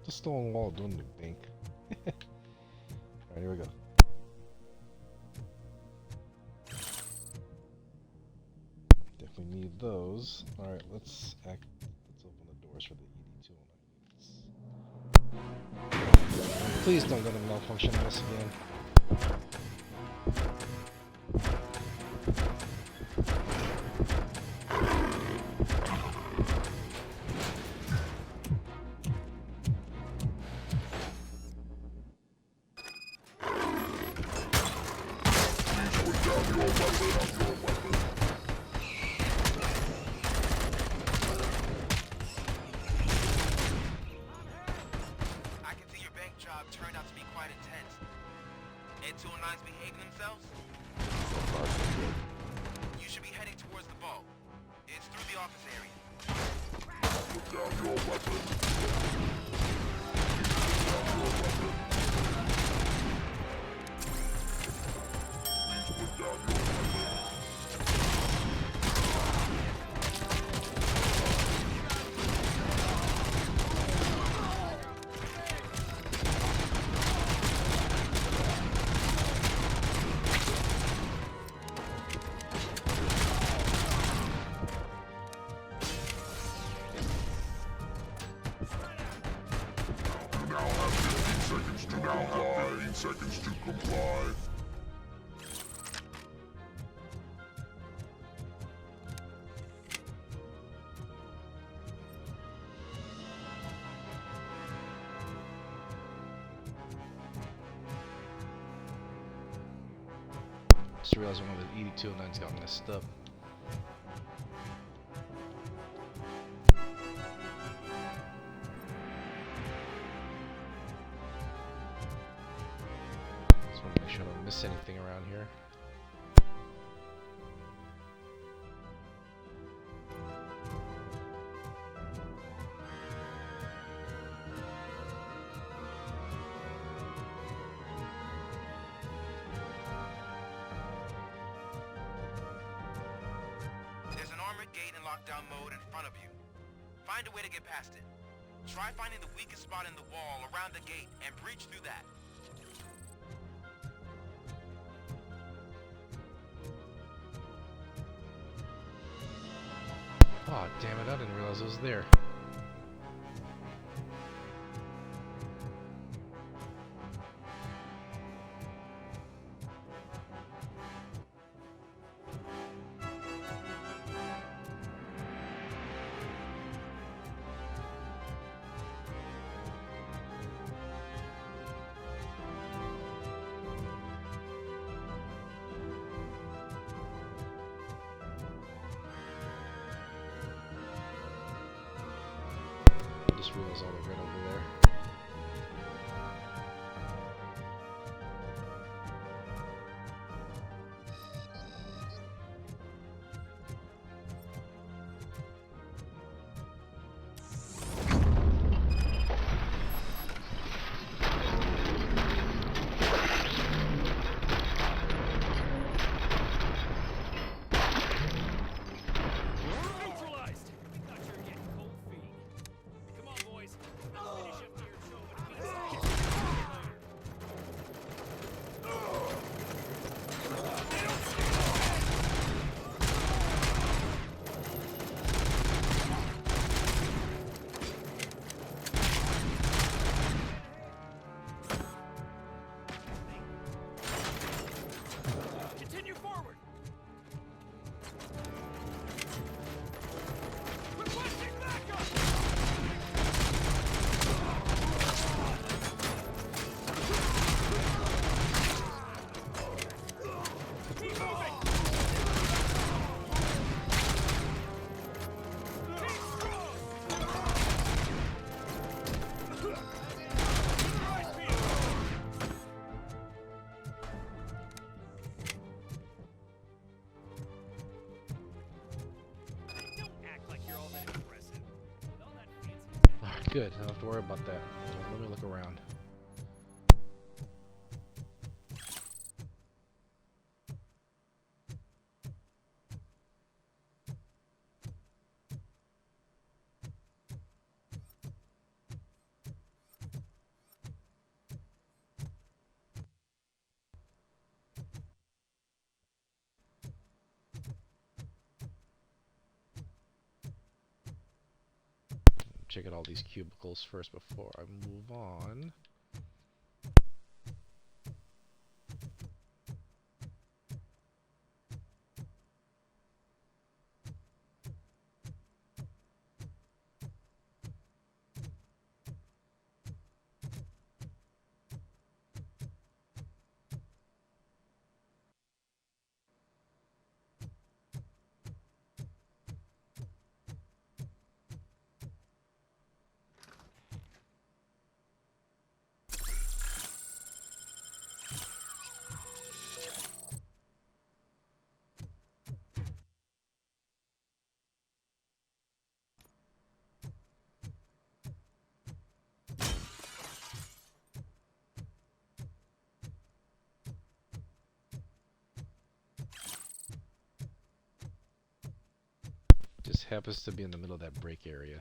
S1: The stone wall doing the bank. Alright, here we go. Definitely need those. Alright, let's open the doors for the ED209. Please don't let them malfunction on us again.
S5: Turned out to be quite intense. Ed 209's behaving themselves?
S3: So far, so
S5: You should be heading towards the vault. It's through the office area.
S6: Put down your weapon. Put down your weapon. Seconds to comply.
S1: Just realized one of the 8209s got messed up. Just want to make sure I don't miss anything around here.
S5: There's an armored gate in lockdown mode in front of you. Find a way to get past it. Try finding the weakest spot in the wall around the gate and breach through that.
S1: Oh, damn it, I didn't realize it was there. I just realized all the red over there.
S8: Neutralized! We thought you were getting cold feet. Come on, boys. Let's finish up here and show what it means to get Continue forward! Requesting backup! Keep moving! Keep strong! Rise, Peter! Don't act like you're all that impressive. With all that fancy
S1: Alright, good. I don't have to worry about that. Let me look around. Check out all these cubicles first before I move on. happens to be in the middle of that break area.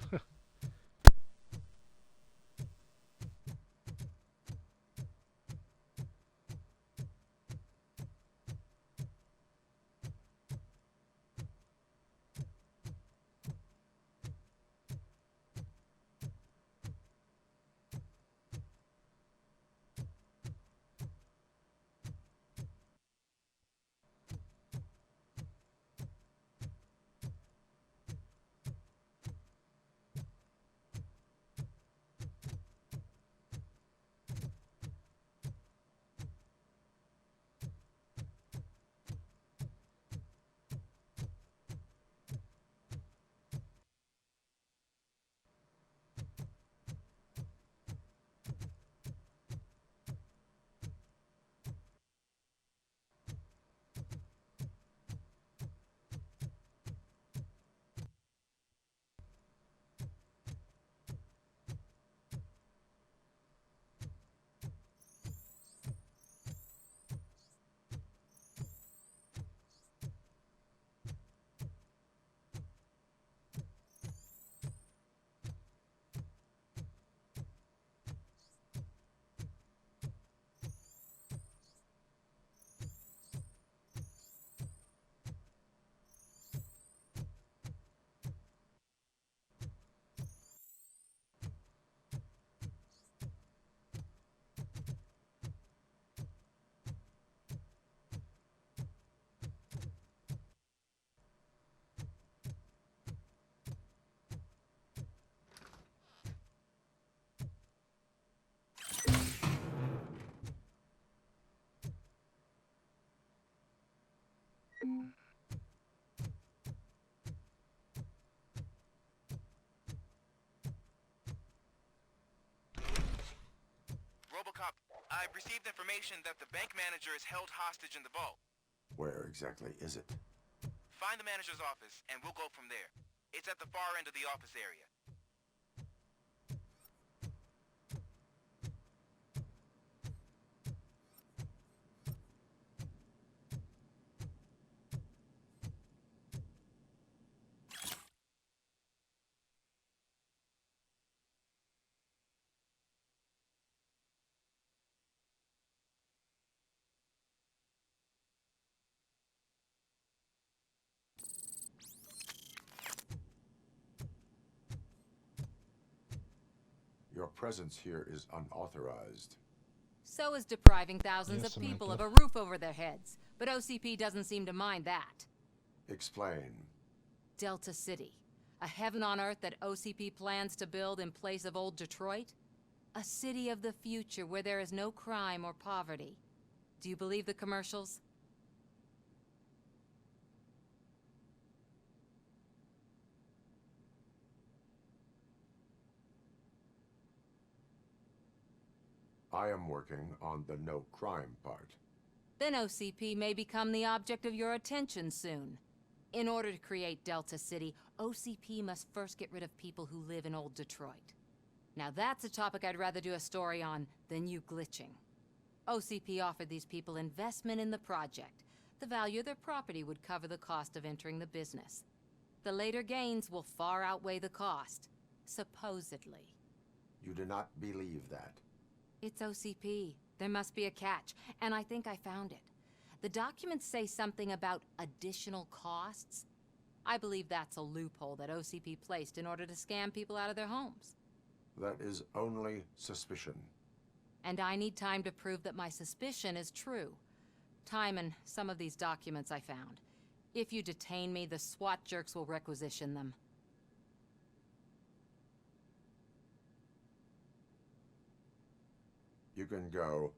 S5: RoboCop, I've received information that the bank manager is held hostage in the vault.
S3: Where exactly is it?
S5: Find the manager's office, and we'll go from there. It's at the far end of the office area.
S3: Your presence here is unauthorized.
S4: So is depriving thousands
S1: Yes,
S4: of people
S1: Samantha.
S4: of a roof over their heads. But OCP doesn't seem to mind that.
S3: Explain.
S4: Delta City. A heaven on earth that OCP plans to build in place of old Detroit? A city of the future where there is no crime or poverty. Do you believe the commercials?
S3: I am working on the no crime part.
S4: Then OCP may become the object of your attention soon. In order to create Delta City, OCP must first get rid of people who live in old Detroit. Now that's a topic I'd rather do a story on than you glitching. OCP offered these people investment in the project. The value of their property would cover the cost of entering the business. The later gains will far outweigh the cost, supposedly.
S3: You do not believe that.
S4: It's OCP. There must be a catch, and I think I found it. The documents say something about additional costs. I believe that's a loophole that OCP placed in order to scam people out of their homes.
S3: That is only suspicion.
S4: And I need time to prove that my suspicion is true. Time and some of these documents I found. If you detain me, the SWAT jerks will requisition them.
S3: You can go,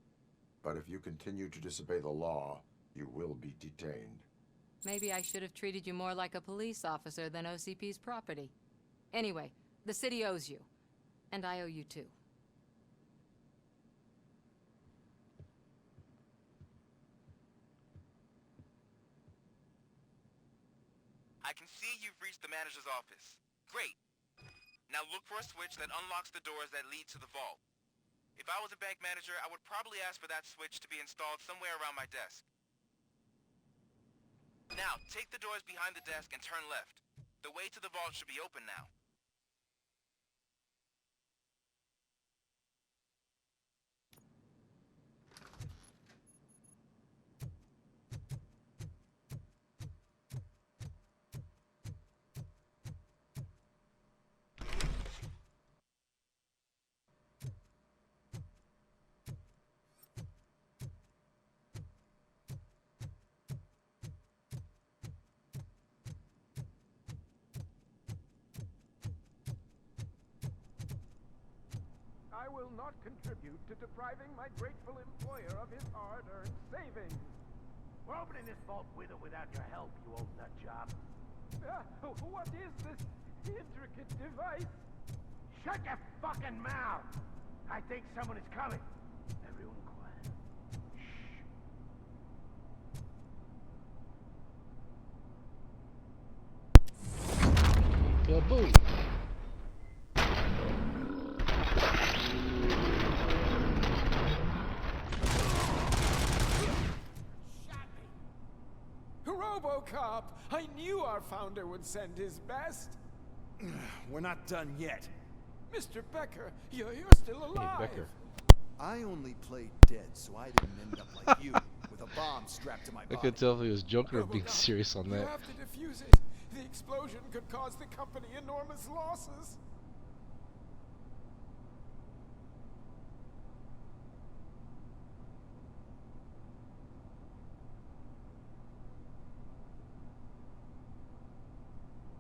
S3: but if you continue to disobey the law, you will be detained.
S4: Maybe I should have treated you more like a police officer than OCP's property. Anyway, the city owes you. And I owe you too.
S5: I can see you've reached the manager's office. Great. Now look for a switch that unlocks the doors that lead to the vault. If I was a bank manager, I would probably ask for that switch to be installed somewhere around my desk. Now, take the doors behind the desk and turn left. The way to the vault should be open now.
S7: I will not contribute to depriving my grateful employer of his hard-earned savings.
S22: We're opening this vault with or without your help, you old nut job.
S7: What is this intricate device?
S22: Shut your fucking mouth! I think someone is coming. Everyone quiet.
S1: Kaboom!
S7: RoboCop! I knew our founder would send his best.
S6: We're not done yet.
S7: Mr. Becker, you're still alive.
S1: Hey, Becker.
S23: I only played dead, so I didn't end up like you, with a bomb strapped to my body.
S1: I could tell if he was joking or being serious on
S7: You
S1: that.
S7: have to defuse it. The explosion could cause the company enormous losses.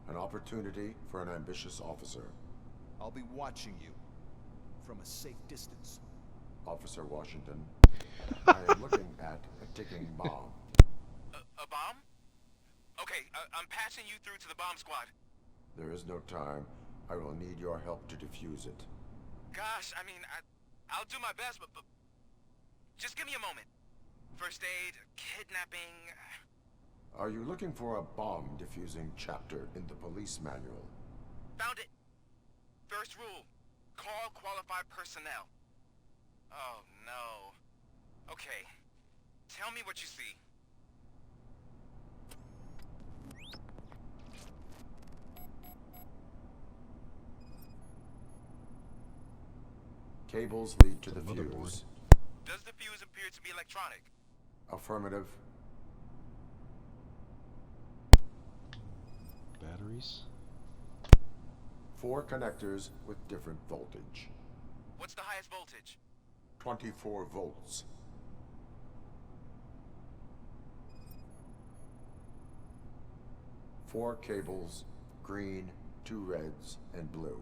S3: An opportunity for an ambitious officer.
S23: I'll be watching you from a safe distance.
S3: Officer Washington, I am looking at a ticking bomb.
S5: A bomb? Okay, I'm passing you through to the bomb squad.
S3: There is no time. I will need your help to defuse it.
S5: Gosh, I mean, I'll do my best, but just give me a moment. First aid, kidnapping...
S3: Are you looking for a bomb defusing chapter in the police manual?
S5: Found it. First rule, call qualified personnel. Oh, no. Okay, tell me what you see.
S3: Cables lead to the fuse.
S5: Does the fuse appear to be electronic?
S3: Affirmative.
S1: Batteries?
S3: 4 connectors with different voltage.
S5: What's the highest voltage?
S3: 24 volts. Four cables, green, 2 reds, and blue.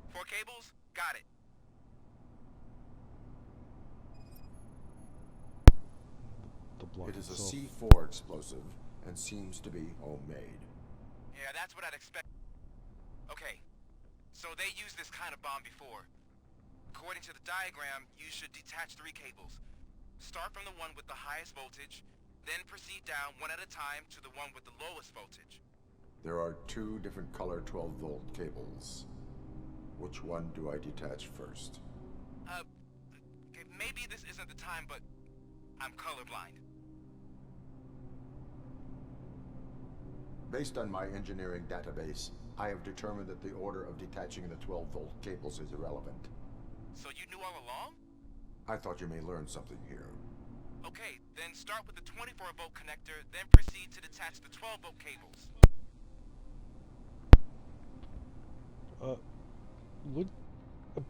S5: 4 cables? Got it.
S3: It is a C4 explosive and seems to be homemade.
S5: Yeah, that's what I'd expect. Okay, so they used this kind of bomb before. According to the diagram, you should detach 3 cables. Start from the one with the highest voltage, then proceed down one at a time to the one with the lowest voltage.
S3: There are 2 different color 12-volt cables. Which one do I detach first?
S5: Okay, maybe this isn't the time, but I'm colorblind.
S3: Based on my engineering database, I have determined that the order of detaching the 12-volt cables is irrelevant.
S5: So you knew all along?
S3: I thought you may learn something here.
S5: Okay, then start with the 24-volt connector, then proceed to detach the 12-volt cables.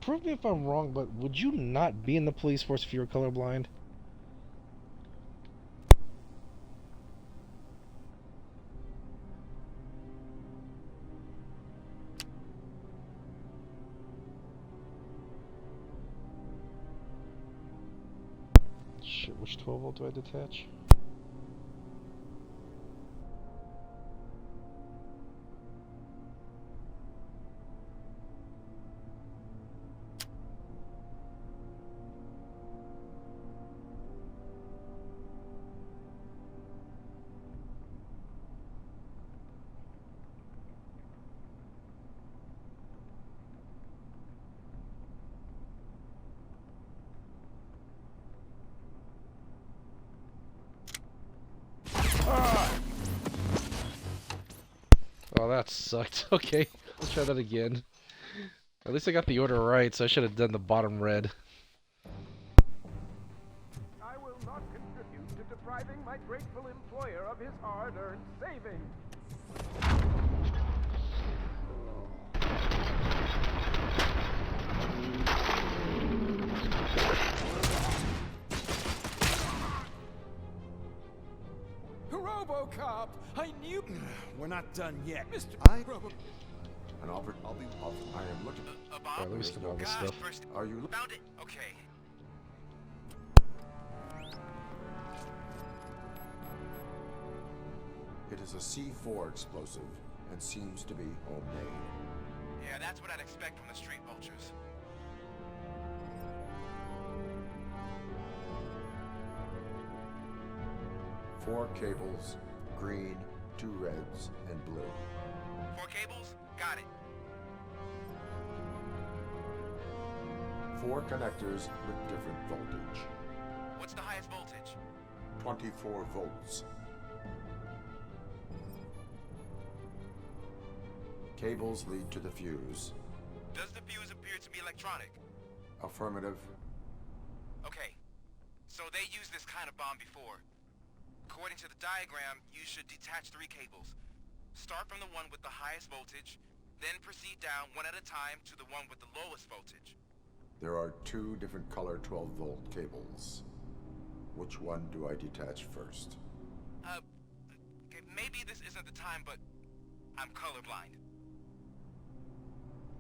S1: Prove me if I'm wrong, but would you not be in the police force if you were colorblind? Shit, which 12 volt do I detach? that sucked. Okay, let's try that again. At least I got the order right, so I should have done the bottom red.
S7: I will not contribute to depriving my grateful employer of his hard-earned savings.
S22: RoboCop! I knew... We're not done yet. Mr. Robo...
S3: And Albert, I am looking...
S1: Alright, let me skip all this stuff.
S3: Are you...
S5: Found it? Okay.
S3: It is a C4 explosive and seems to be homemade.
S5: Yeah, that's what I'd expect from the Street Vultures.
S3: Four cables, green, 2 reds, and blue.
S5: 4 cables? Got it.
S3: 4 connectors with different voltage.
S5: What's the highest voltage?
S3: 24 volts. Cables lead to the fuse.
S5: Does the fuse appear to be electronic?
S3: Affirmative.
S5: Okay. So they used this kind of bomb before. According to the diagram, you should detach 3 cables. Start from the one with the highest voltage, then proceed down one at a time to the one with the lowest voltage.
S3: There are 2 different color 12-volt cables. Which one do I detach first?
S5: Okay, maybe this isn't the time, but I'm colorblind.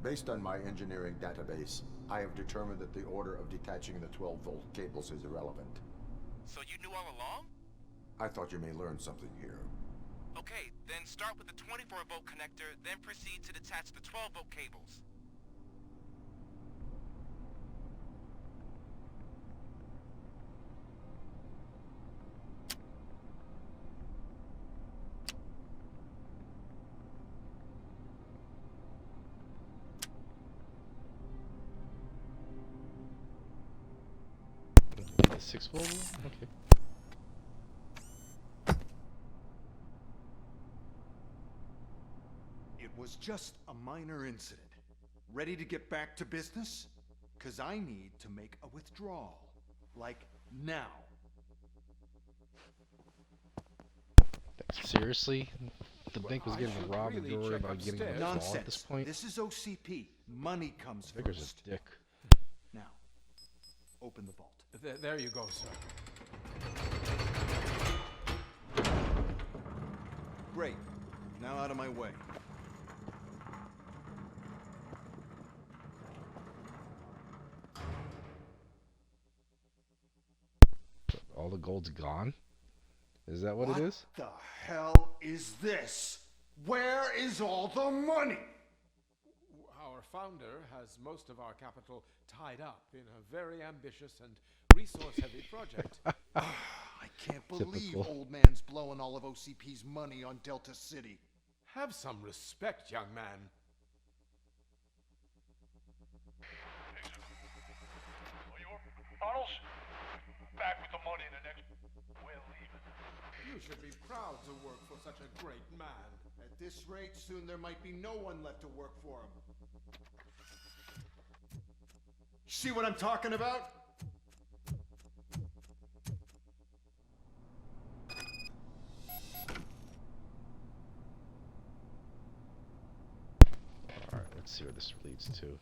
S3: Based on my engineering database, I have determined that the order of detaching the 12-volt cables is irrelevant.
S5: So you knew all along?
S3: I thought you may learn something here.
S5: Okay, then start with the 24-volt connector, then proceed to detach the 12-volt cables.
S1: The 6 volt? Okay.
S9: It was just a minor incident. Ready to get back to business? 'Cause I need to make a withdrawal. Like, now.
S1: Seriously? The bank was getting robbed and you're worried about getting a withdrawal
S9: Nonsense.
S1: at this point?
S9: This is OCP. Money comes
S1: Figure's
S9: first.
S1: a dick.
S9: Now, open the vault.
S22: There you go, sir.
S9: Great. Now out of my way.
S1: All the gold's gone? Is that what it is?
S9: What the hell is this? Where is all the money?
S7: Our founder has most of our capital tied up in a very ambitious and resource-heavy project.
S9: I can't believe
S1: Typical.
S9: old man's blowing all of OCP's money on Delta City.
S7: Have some respect, young man.
S6: Tunnels? Back with the money in the next... We're leaving.
S7: You should be proud to work for such a great man.
S9: At this rate, soon there might be no one left to work for him. See what I'm talking about?
S1: Alright, let's see where this leads to.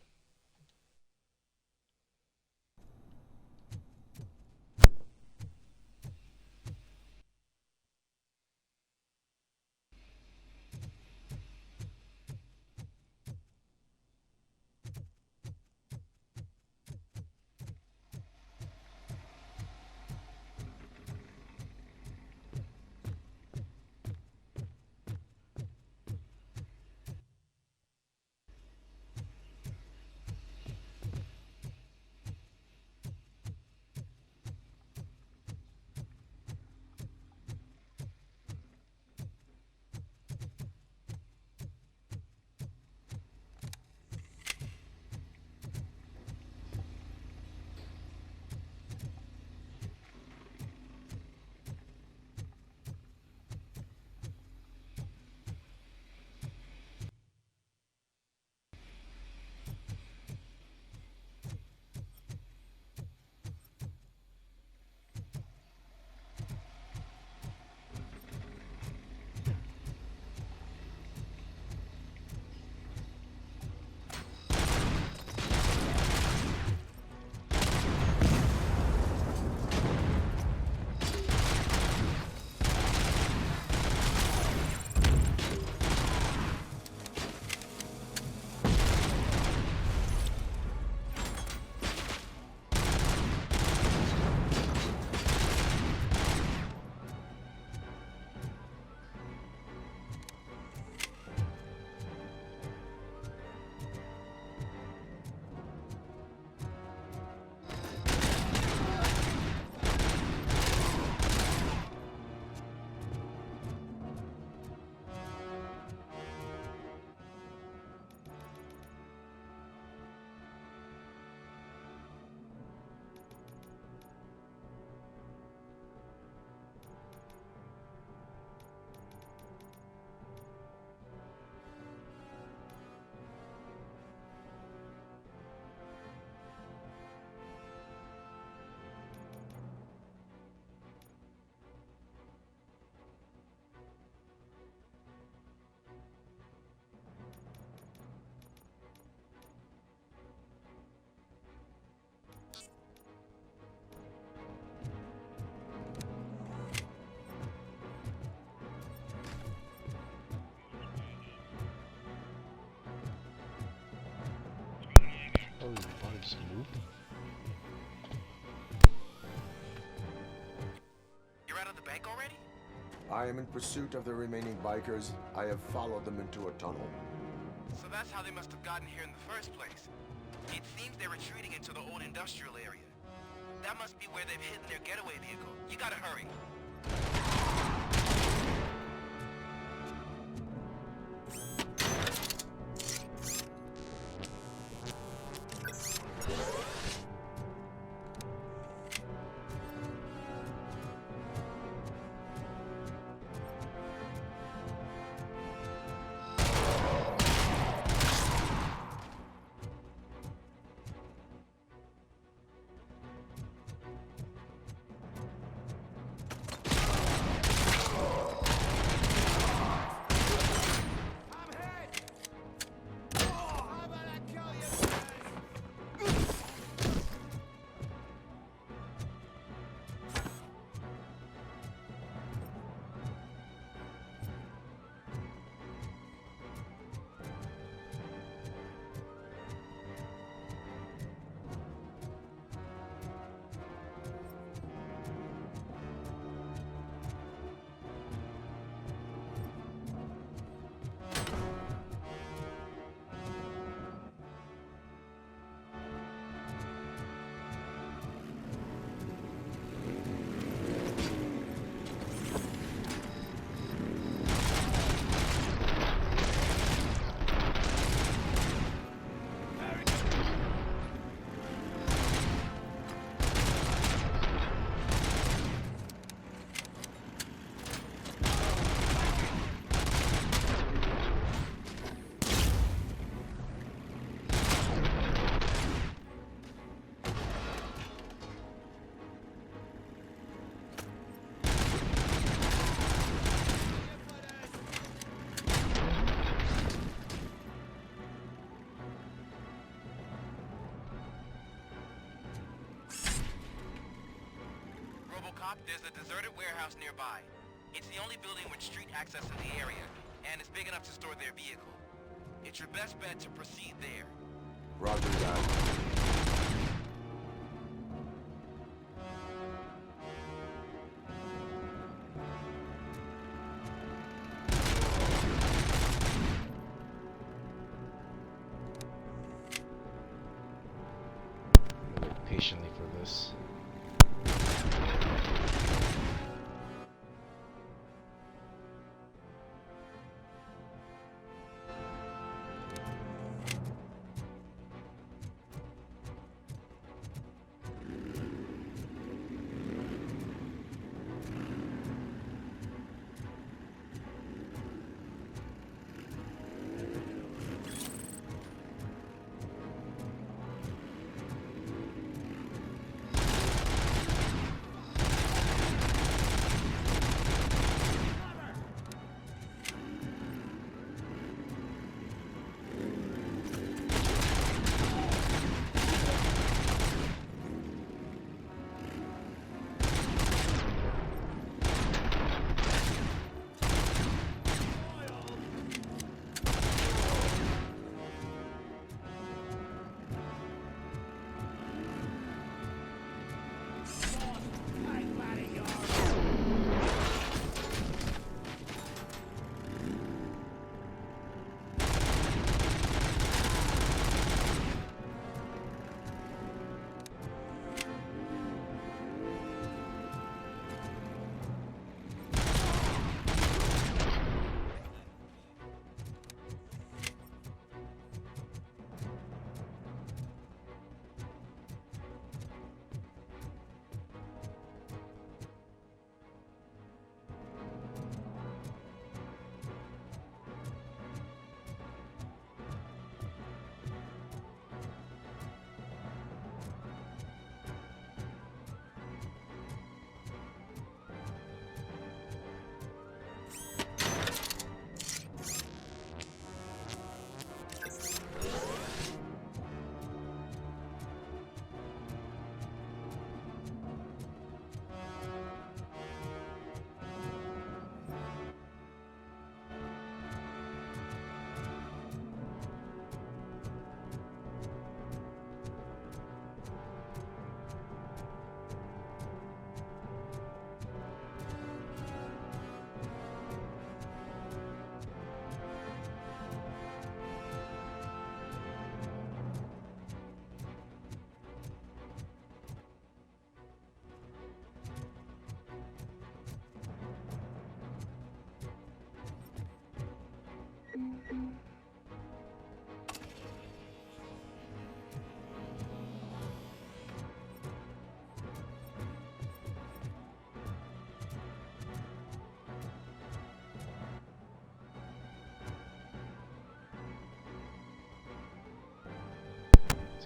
S1: Oh, bugs, noob.
S5: You're out of the bank already?
S3: I am in pursuit of the remaining bikers. I have followed them into a tunnel.
S5: So that's how they must have gotten here in the first place. It seems they're retreating into the old industrial area. That must be where they've hidden their getaway vehicle. You gotta hurry. RoboCop, there's a deserted warehouse nearby. It's the only building with street access in the area, and it's big enough to store their vehicle. It's your best bet to proceed there.
S3: Roger that.
S1: Wait patiently for this.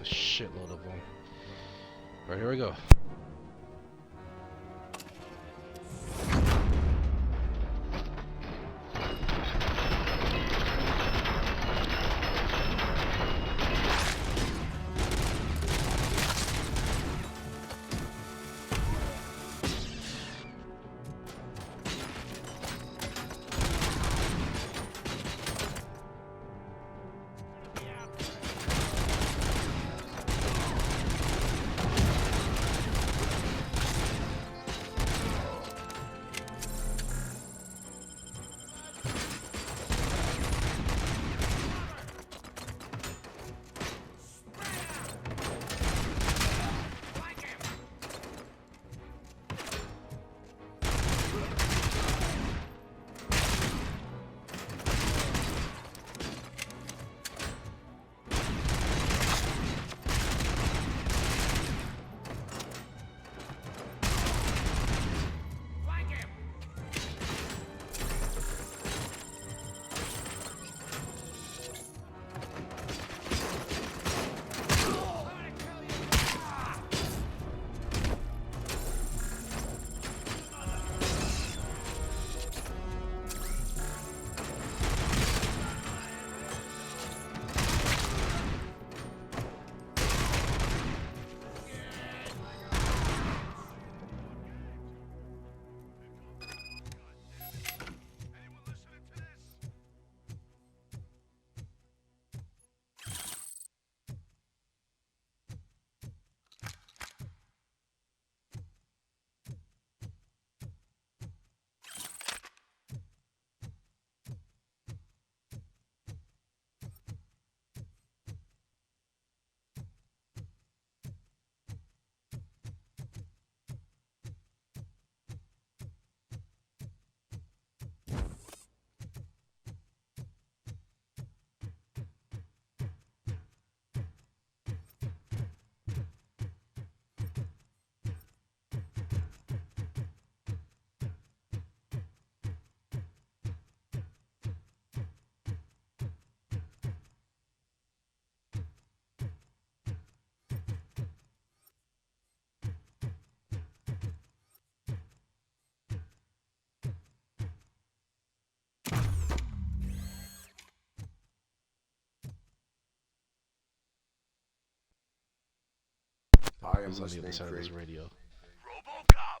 S1: It's a shitload of them. Right, here we go.
S3: I am
S1: On the other
S3: listening,
S1: side of this
S3: Creed.
S1: radio.
S21: RoboCop!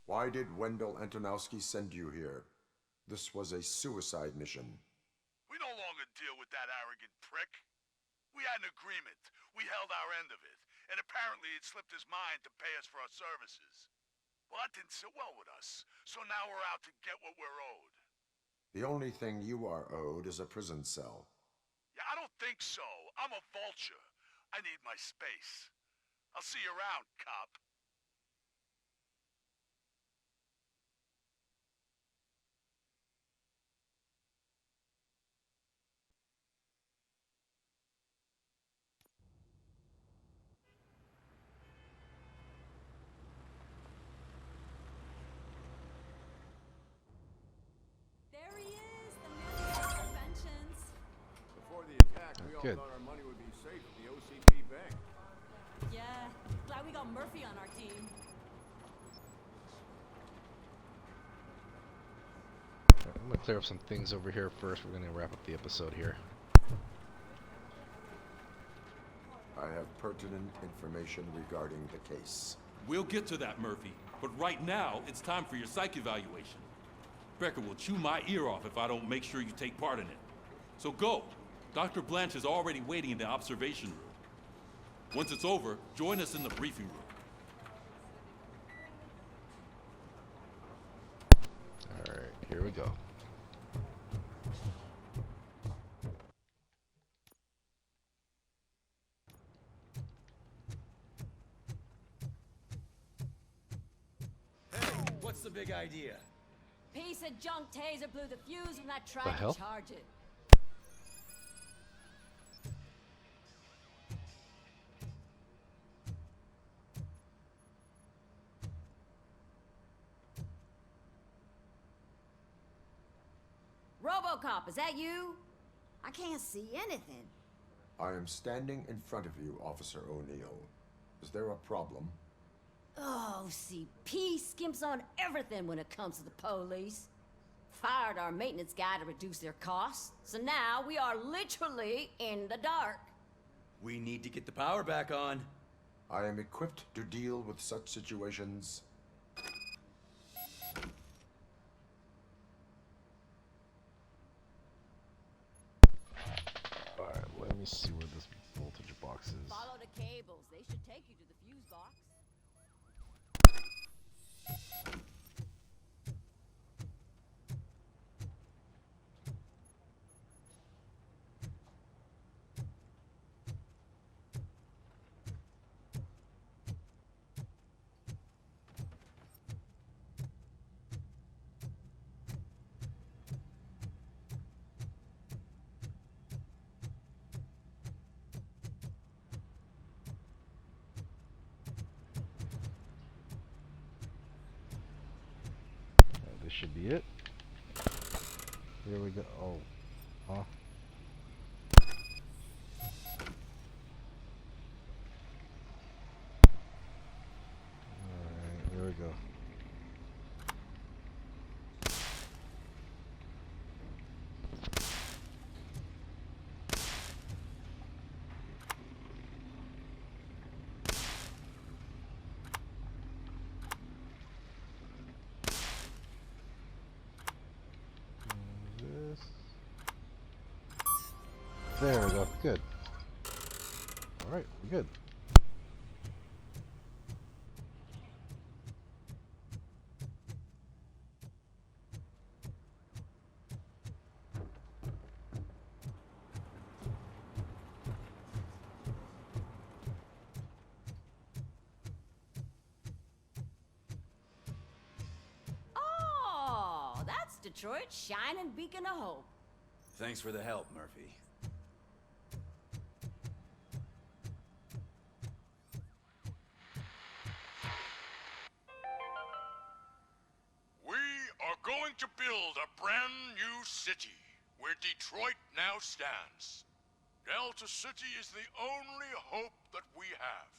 S3: Why did Wendell Antonowski send you here? This was a suicide mission.
S6: We no longer deal with that arrogant prick. We had an agreement. We held our end of it. And apparently it slipped his mind to pay us for our services. Well, that didn't sit well with us. So now we're out to get what we're owed.
S3: The only thing you are owed is a prison cell.
S6: Yeah, I don't think so. I'm a vulture. I need my space. I'll see you around, cop.
S11: There he is, the man of all inventions.
S23: Before the attack, we all
S1: Good.
S23: thought our money would be safe at the OCP Bank.
S11: Yeah, glad we got Murphy on our team.
S1: I'm gonna clear up some things over here first. We're gonna wrap up the episode here.
S3: I have pertinent information regarding the case.
S17: We'll get to that, Murphy. But right now, it's time for your psych evaluation. Becker will chew my ear off if I don't make sure you take part in it. So go. Dr. Blanche is already waiting in the observation room. Once it's over, join us in the briefing room.
S1: Alright, here we go.
S2: What's the big idea?
S11: Piece of junk taser blew the fuse when I
S1: The
S11: tried
S1: hell?
S11: to charge it.
S13: RoboCop, is that you? I can't see anything.
S3: I am standing in front of you, Officer O'Neill. Is there a problem?
S13: Oh, OCP skimps on everything when it comes to the police. Fired our maintenance guy to reduce their costs, so now we are literally in the dark.
S2: We need to get the power back on.
S3: I am equipped to deal with such situations.
S1: Alright, let me see where this voltage box is.
S13: Follow the cables. They should take you to the fuse box.
S1: This should be it. Here we go. Oh, huh? Alright, here we go. There we go. Good. Alright, we're good.
S13: Oh, that's Detroit's shining beacon of hope.
S2: Thanks for the help, Murphy.
S6: We are going to build a brand new city where Detroit now stands. Delta City is the only hope that we have.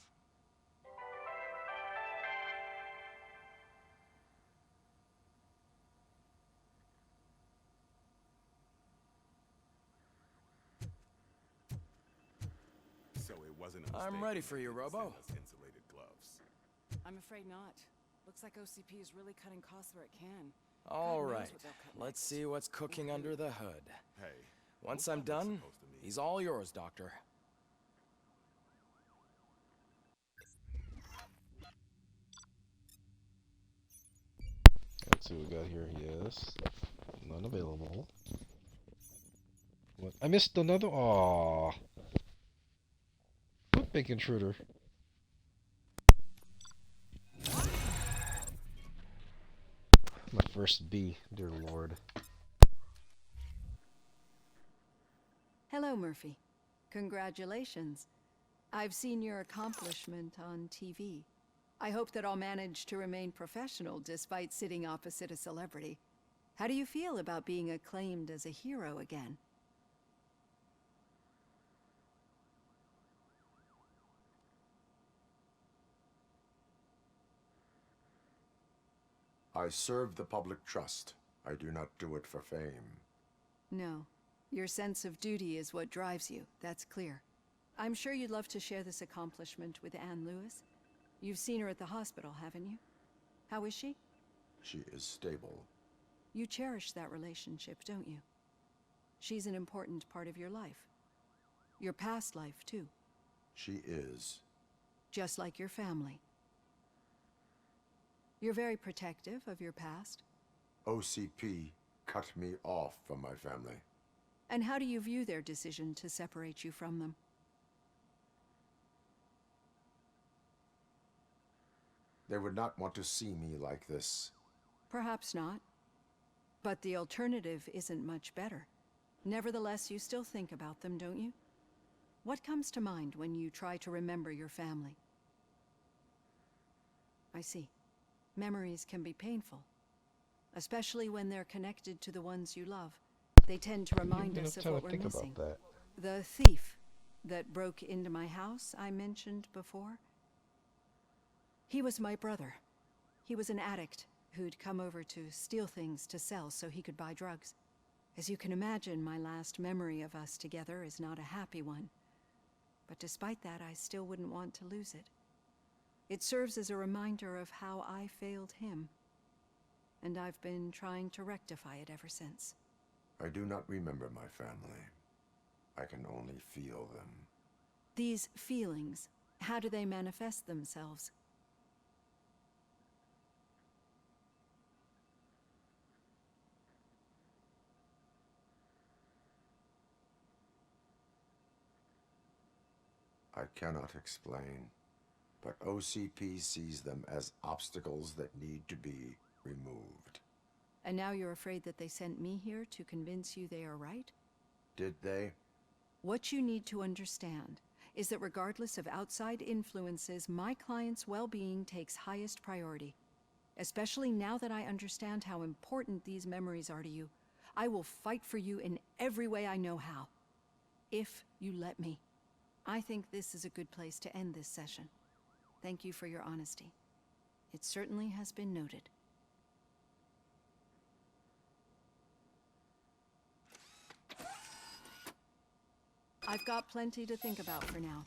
S12: So it wasn't a
S16: I'm
S12: mistake
S16: ready
S12: when
S16: for
S12: they
S16: you,
S12: didn't
S16: Robo.
S12: send us insulated gloves.
S14: I'm afraid not. Looks like OCP is really cutting costs where it can.
S16: All
S14: God knows
S16: right,
S14: what they'll cut
S16: let's
S14: next.
S16: see what's cooking under the hood.
S12: Hey,
S16: Once
S12: what's
S16: I'm
S12: that
S16: done,
S12: supposed to mean?
S16: he's all yours, Doctor.
S1: Let's see what we got here. Yes. None available. What? I missed another. Aww. Foot bank intruder. My first B, dear Lord.
S18: Hello, Murphy. Congratulations. I've seen your accomplishment on TV. I hope that I'll manage to remain professional despite sitting opposite a celebrity. How do you feel about being acclaimed as a hero again?
S3: I serve the public trust. I do not do it for fame.
S18: No. Your sense of duty is what drives you, that's clear. I'm sure you'd love to share this accomplishment with Anne Lewis. You've seen her at the hospital, haven't you? How is she?
S3: She is stable.
S18: You cherish that relationship, don't you? She's an important part of your life. Your past life, too.
S3: She is.
S18: Just like your family. You're very protective of your past.
S3: OCP cut me off from my family.
S18: And how do you view their decision to separate you from them?
S3: They would not want to see me like this.
S18: Perhaps not. But the alternative isn't much better. Nevertheless, you still think about them, don't you? What comes to mind when you try to remember your family? I see. Memories can be painful, especially when they're connected to the ones you love. They tend to remind us of what we're missing. The thief. that broke into my house I mentioned before? He was my brother. He was an addict who'd come over to steal things to sell so he could buy drugs. As you can imagine, my last memory of us together is not a happy one. But despite that, I still wouldn't want to lose it. It serves as a reminder of how I failed him. And I've been trying to rectify it ever since.
S3: I do not remember my family. I can only feel them.
S18: These feelings, how do they manifest themselves?
S3: I cannot explain, but OCP sees them as obstacles that need to be removed.
S18: And now you're afraid that they sent me here to convince you they are right?
S3: Did they?
S18: What you need to understand is that regardless of outside influences, my client's well-being takes highest priority. Especially now that I understand how important these memories are to you. I will fight for you in every way I know how. If you let me. I think this is a good place to end this session. Thank you for your honesty. It certainly has been noted. I've got plenty to think about for now.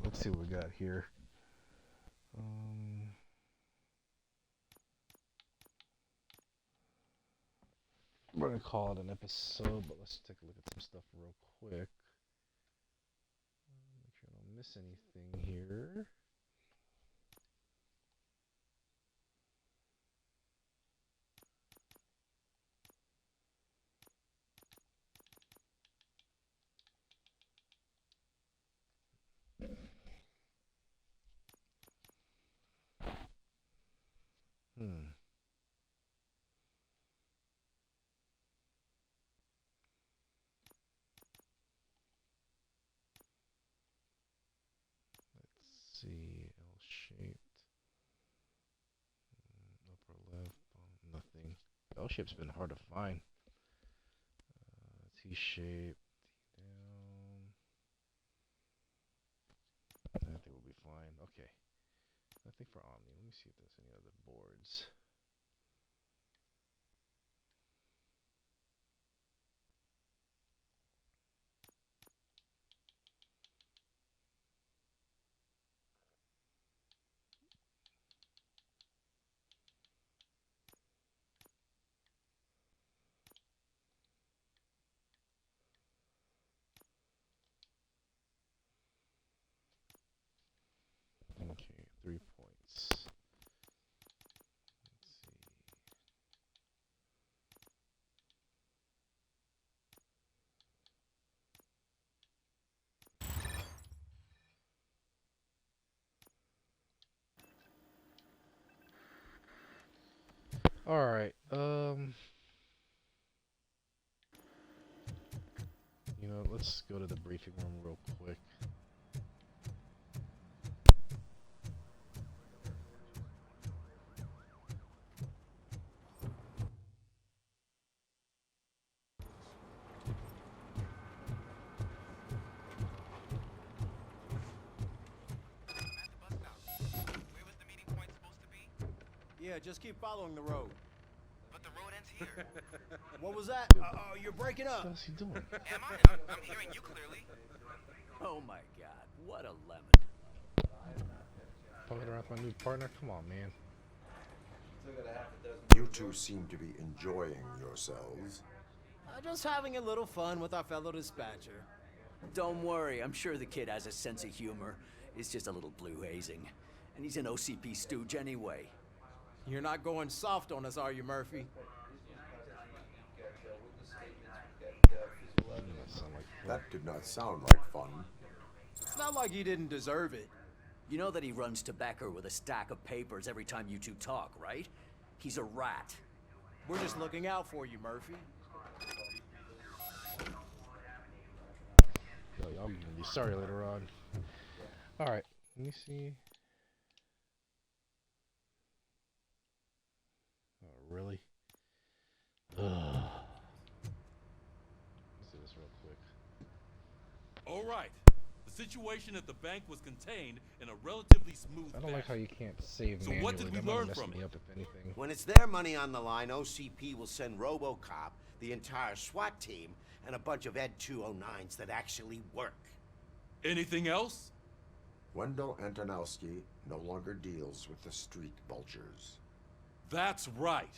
S1: Let's see what we got here. We're gonna call it an episode, but let's take a look at some stuff real quick. Make sure I don't miss anything here. Let's see, L-shaped. Upper left, nothing. L-shape's been hard to find. T-shape, down. I think we'll be fine. Okay. Nothing for Omni. Let me see if there's any other boards. Okay, 3 points. Let's see. All right. You know, let's go to the briefing room real quick.
S10: Yeah, just keep following the road.
S5: But the road ends here.
S10: What was that? Oh, you're breaking up.
S1: What's he doing?
S5: Am I? I'm hearing you clearly.
S2: Oh my god, what a lemon.
S1: Fucking around with my new partner? Come on, man.
S3: You two seem to be enjoying yourselves.
S10: Just having a little fun with our fellow dispatcher.
S2: Don't worry, I'm sure the kid has a sense of humor. It's just a little blue hazing. And he's an OCP stooge anyway.
S10: You're not going soft on us, are you, Murphy?
S3: That did not sound like fun.
S10: It's not like he didn't deserve it.
S15: You know that he runs to Becker with a stack of papers every time you two talk, right? He's a rat.
S10: We're just looking out for you, Murphy.
S1: Oh, y'all gonna be sorry later on. Alright, let me see. Oh, really? Ugh. Let's do this real quick.
S17: All right. The situation at the bank was contained in a relatively smooth
S1: I don't like how you can't save
S17: So
S1: manually.
S17: what did we
S1: That might
S17: learn
S1: mess
S17: from
S1: me
S17: it?
S1: up, if anything.
S19: When it's their money on the line, OCP will send RoboCop, the entire SWAT team, and a bunch of Ed 209s that actually work.
S17: Anything else?
S3: Wendell Antonowski no longer deals with the Street Vultures.
S17: That's right.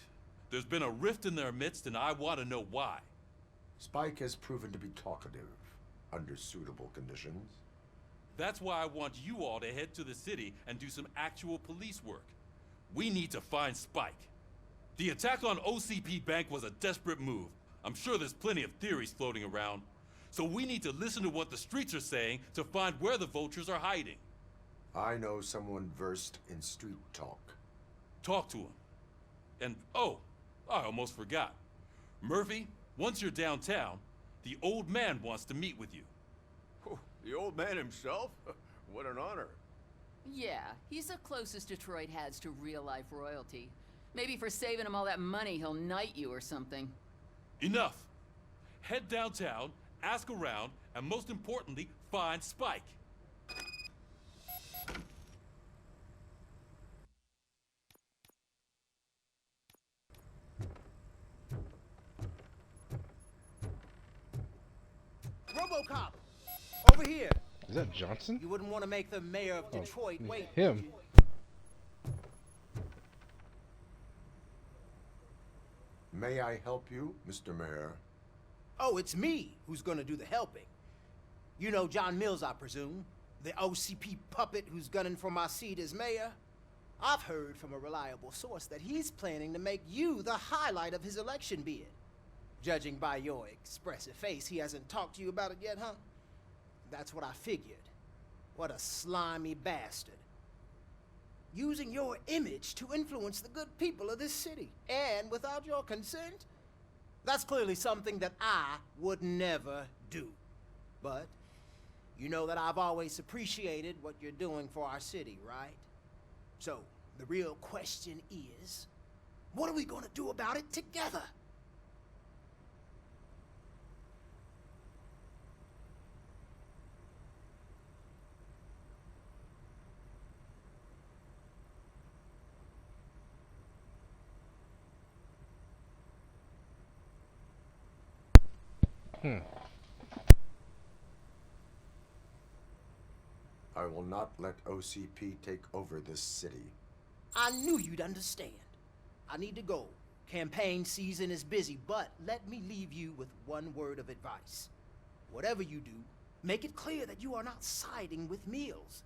S17: There's been a rift in their midst, and I want to know why.
S3: Spike has proven to be talkative under suitable conditions.
S17: That's why I want you all to head to the city and do some actual police work. We need to find Spike. The attack on OCP Bank was a desperate move. I'm sure there's plenty of theories floating around. So we need to listen to what the streets are saying to find where the vultures are hiding.
S3: I know someone versed in street talk.
S17: Talk to him. And, oh, I almost forgot. Murphy, once you're downtown, the old man wants to meet with you.
S20: Oh, the old man himself? What an honor.
S24: Yeah, he's the closest Detroit has to real-life royalty. Maybe for saving him all that money, he'll knight you or something.
S17: Enough. Head downtown, ask around, and most importantly, find Spike.
S10: RoboCop! Over here!
S1: Is that Johnson?
S10: You wouldn't want to make the mayor of Detroit wait.
S1: Him.
S3: May I help you, Mr. Mayor?
S10: Oh, it's me who's gonna do the helping. You know John Mills, I presume? The OCP puppet who's gunning for my seat as mayor? I've heard from a reliable source that he's planning to make you the highlight of his election bid. Judging by your expressive face, he hasn't talked to you about it yet, huh? That's what I figured. What a slimy bastard. Using your image to influence the good people of this city, and without your consent? That's clearly something that I would never do. But you know that I've always appreciated what you're doing for our city, right? So, the real question is, what are we gonna do about it together?
S3: I will not let OCP take over this city.
S10: I knew you'd understand. I need to go. Campaign season is busy, but let me leave you with one word of advice. Whatever you do, make it clear that you are not siding with Mills.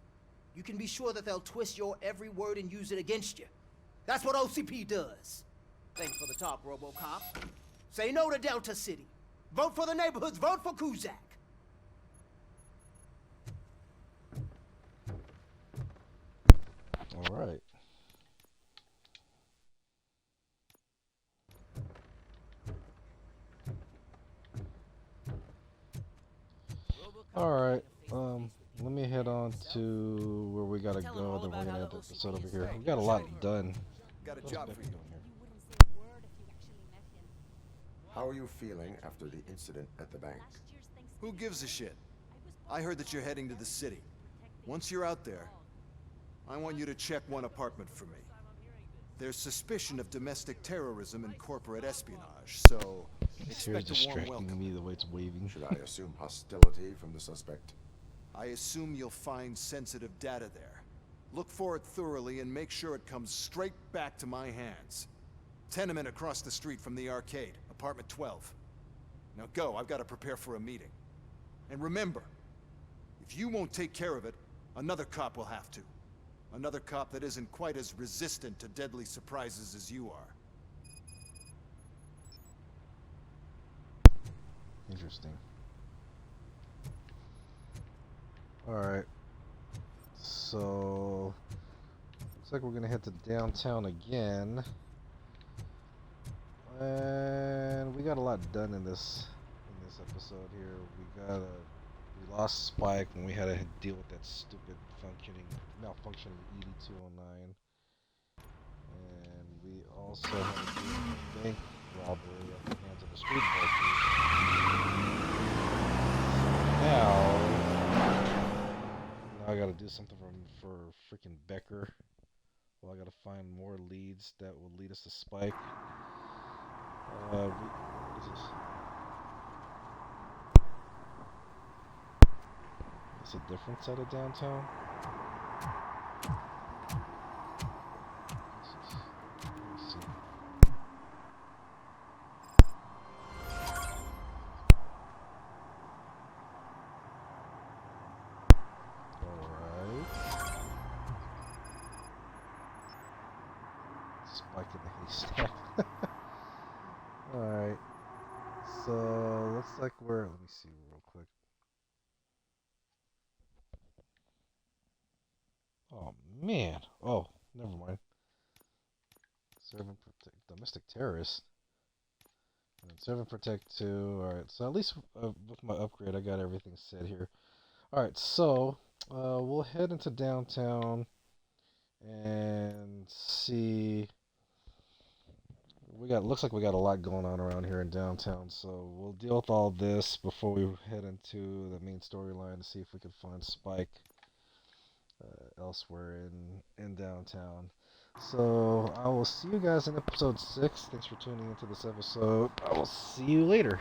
S10: You can be sure that they'll twist your every word and use it against you. That's what OCP does. Thanks for the talk, RoboCop. Say no to Delta City. Vote for the neighborhoods. Vote for Kuzak.
S1: All right. All right. Let me head on to where we gotta go. Then we're gonna end the episode over here. We got a lot done.
S23: Got a job for you.
S3: How are you feeling after the incident at the bank?
S23: Who gives a shit? I heard that you're heading to the city. Once you're out there, I want you to check one apartment for me. There's suspicion of domestic terrorism and corporate espionage, so
S1: Here's
S23: expect a warm
S1: distracting
S23: welcome.
S1: me the way it's waving.
S3: Should I assume hostility from the suspect?
S23: I assume you'll find sensitive data there. Look for it thoroughly and make sure it comes straight back to my hands. Tenement across the street from the arcade, apartment 12. Now go, I've got to prepare for a meeting. And remember, if you won't take care of it, another cop will have to. Another cop that isn't quite as resistant to deadly surprises as you are.
S1: Interesting. All right. so looks like we're gonna head to downtown again, and we got a lot done in this episode here. We lost Spike when we had to deal with that stupid malfunctioning ED-209, and we also had to deal with a bank robbery at the hands of the Street Vultures. Now I gotta do something for freaking Becker. Well, I gotta find more leads that will lead us to Spike. What is this? It's a different side of downtown. Let's see. Spike in the haystack. Alright. So, looks like let me see real quick. Oh, man. Oh, never mind. Serve and protect. Domestic terrorist. And serve and protect 2. Alright, so at least with my upgrade, I got everything set here. Alright, so we'll head into downtown and see. Looks like we got a lot going on around here in downtown, so we'll deal with all this before we head into the main storyline to see if we can find Spike elsewhere in downtown. So I will see you guys in episode 6. Thanks for tuning into this episode. I will see you later.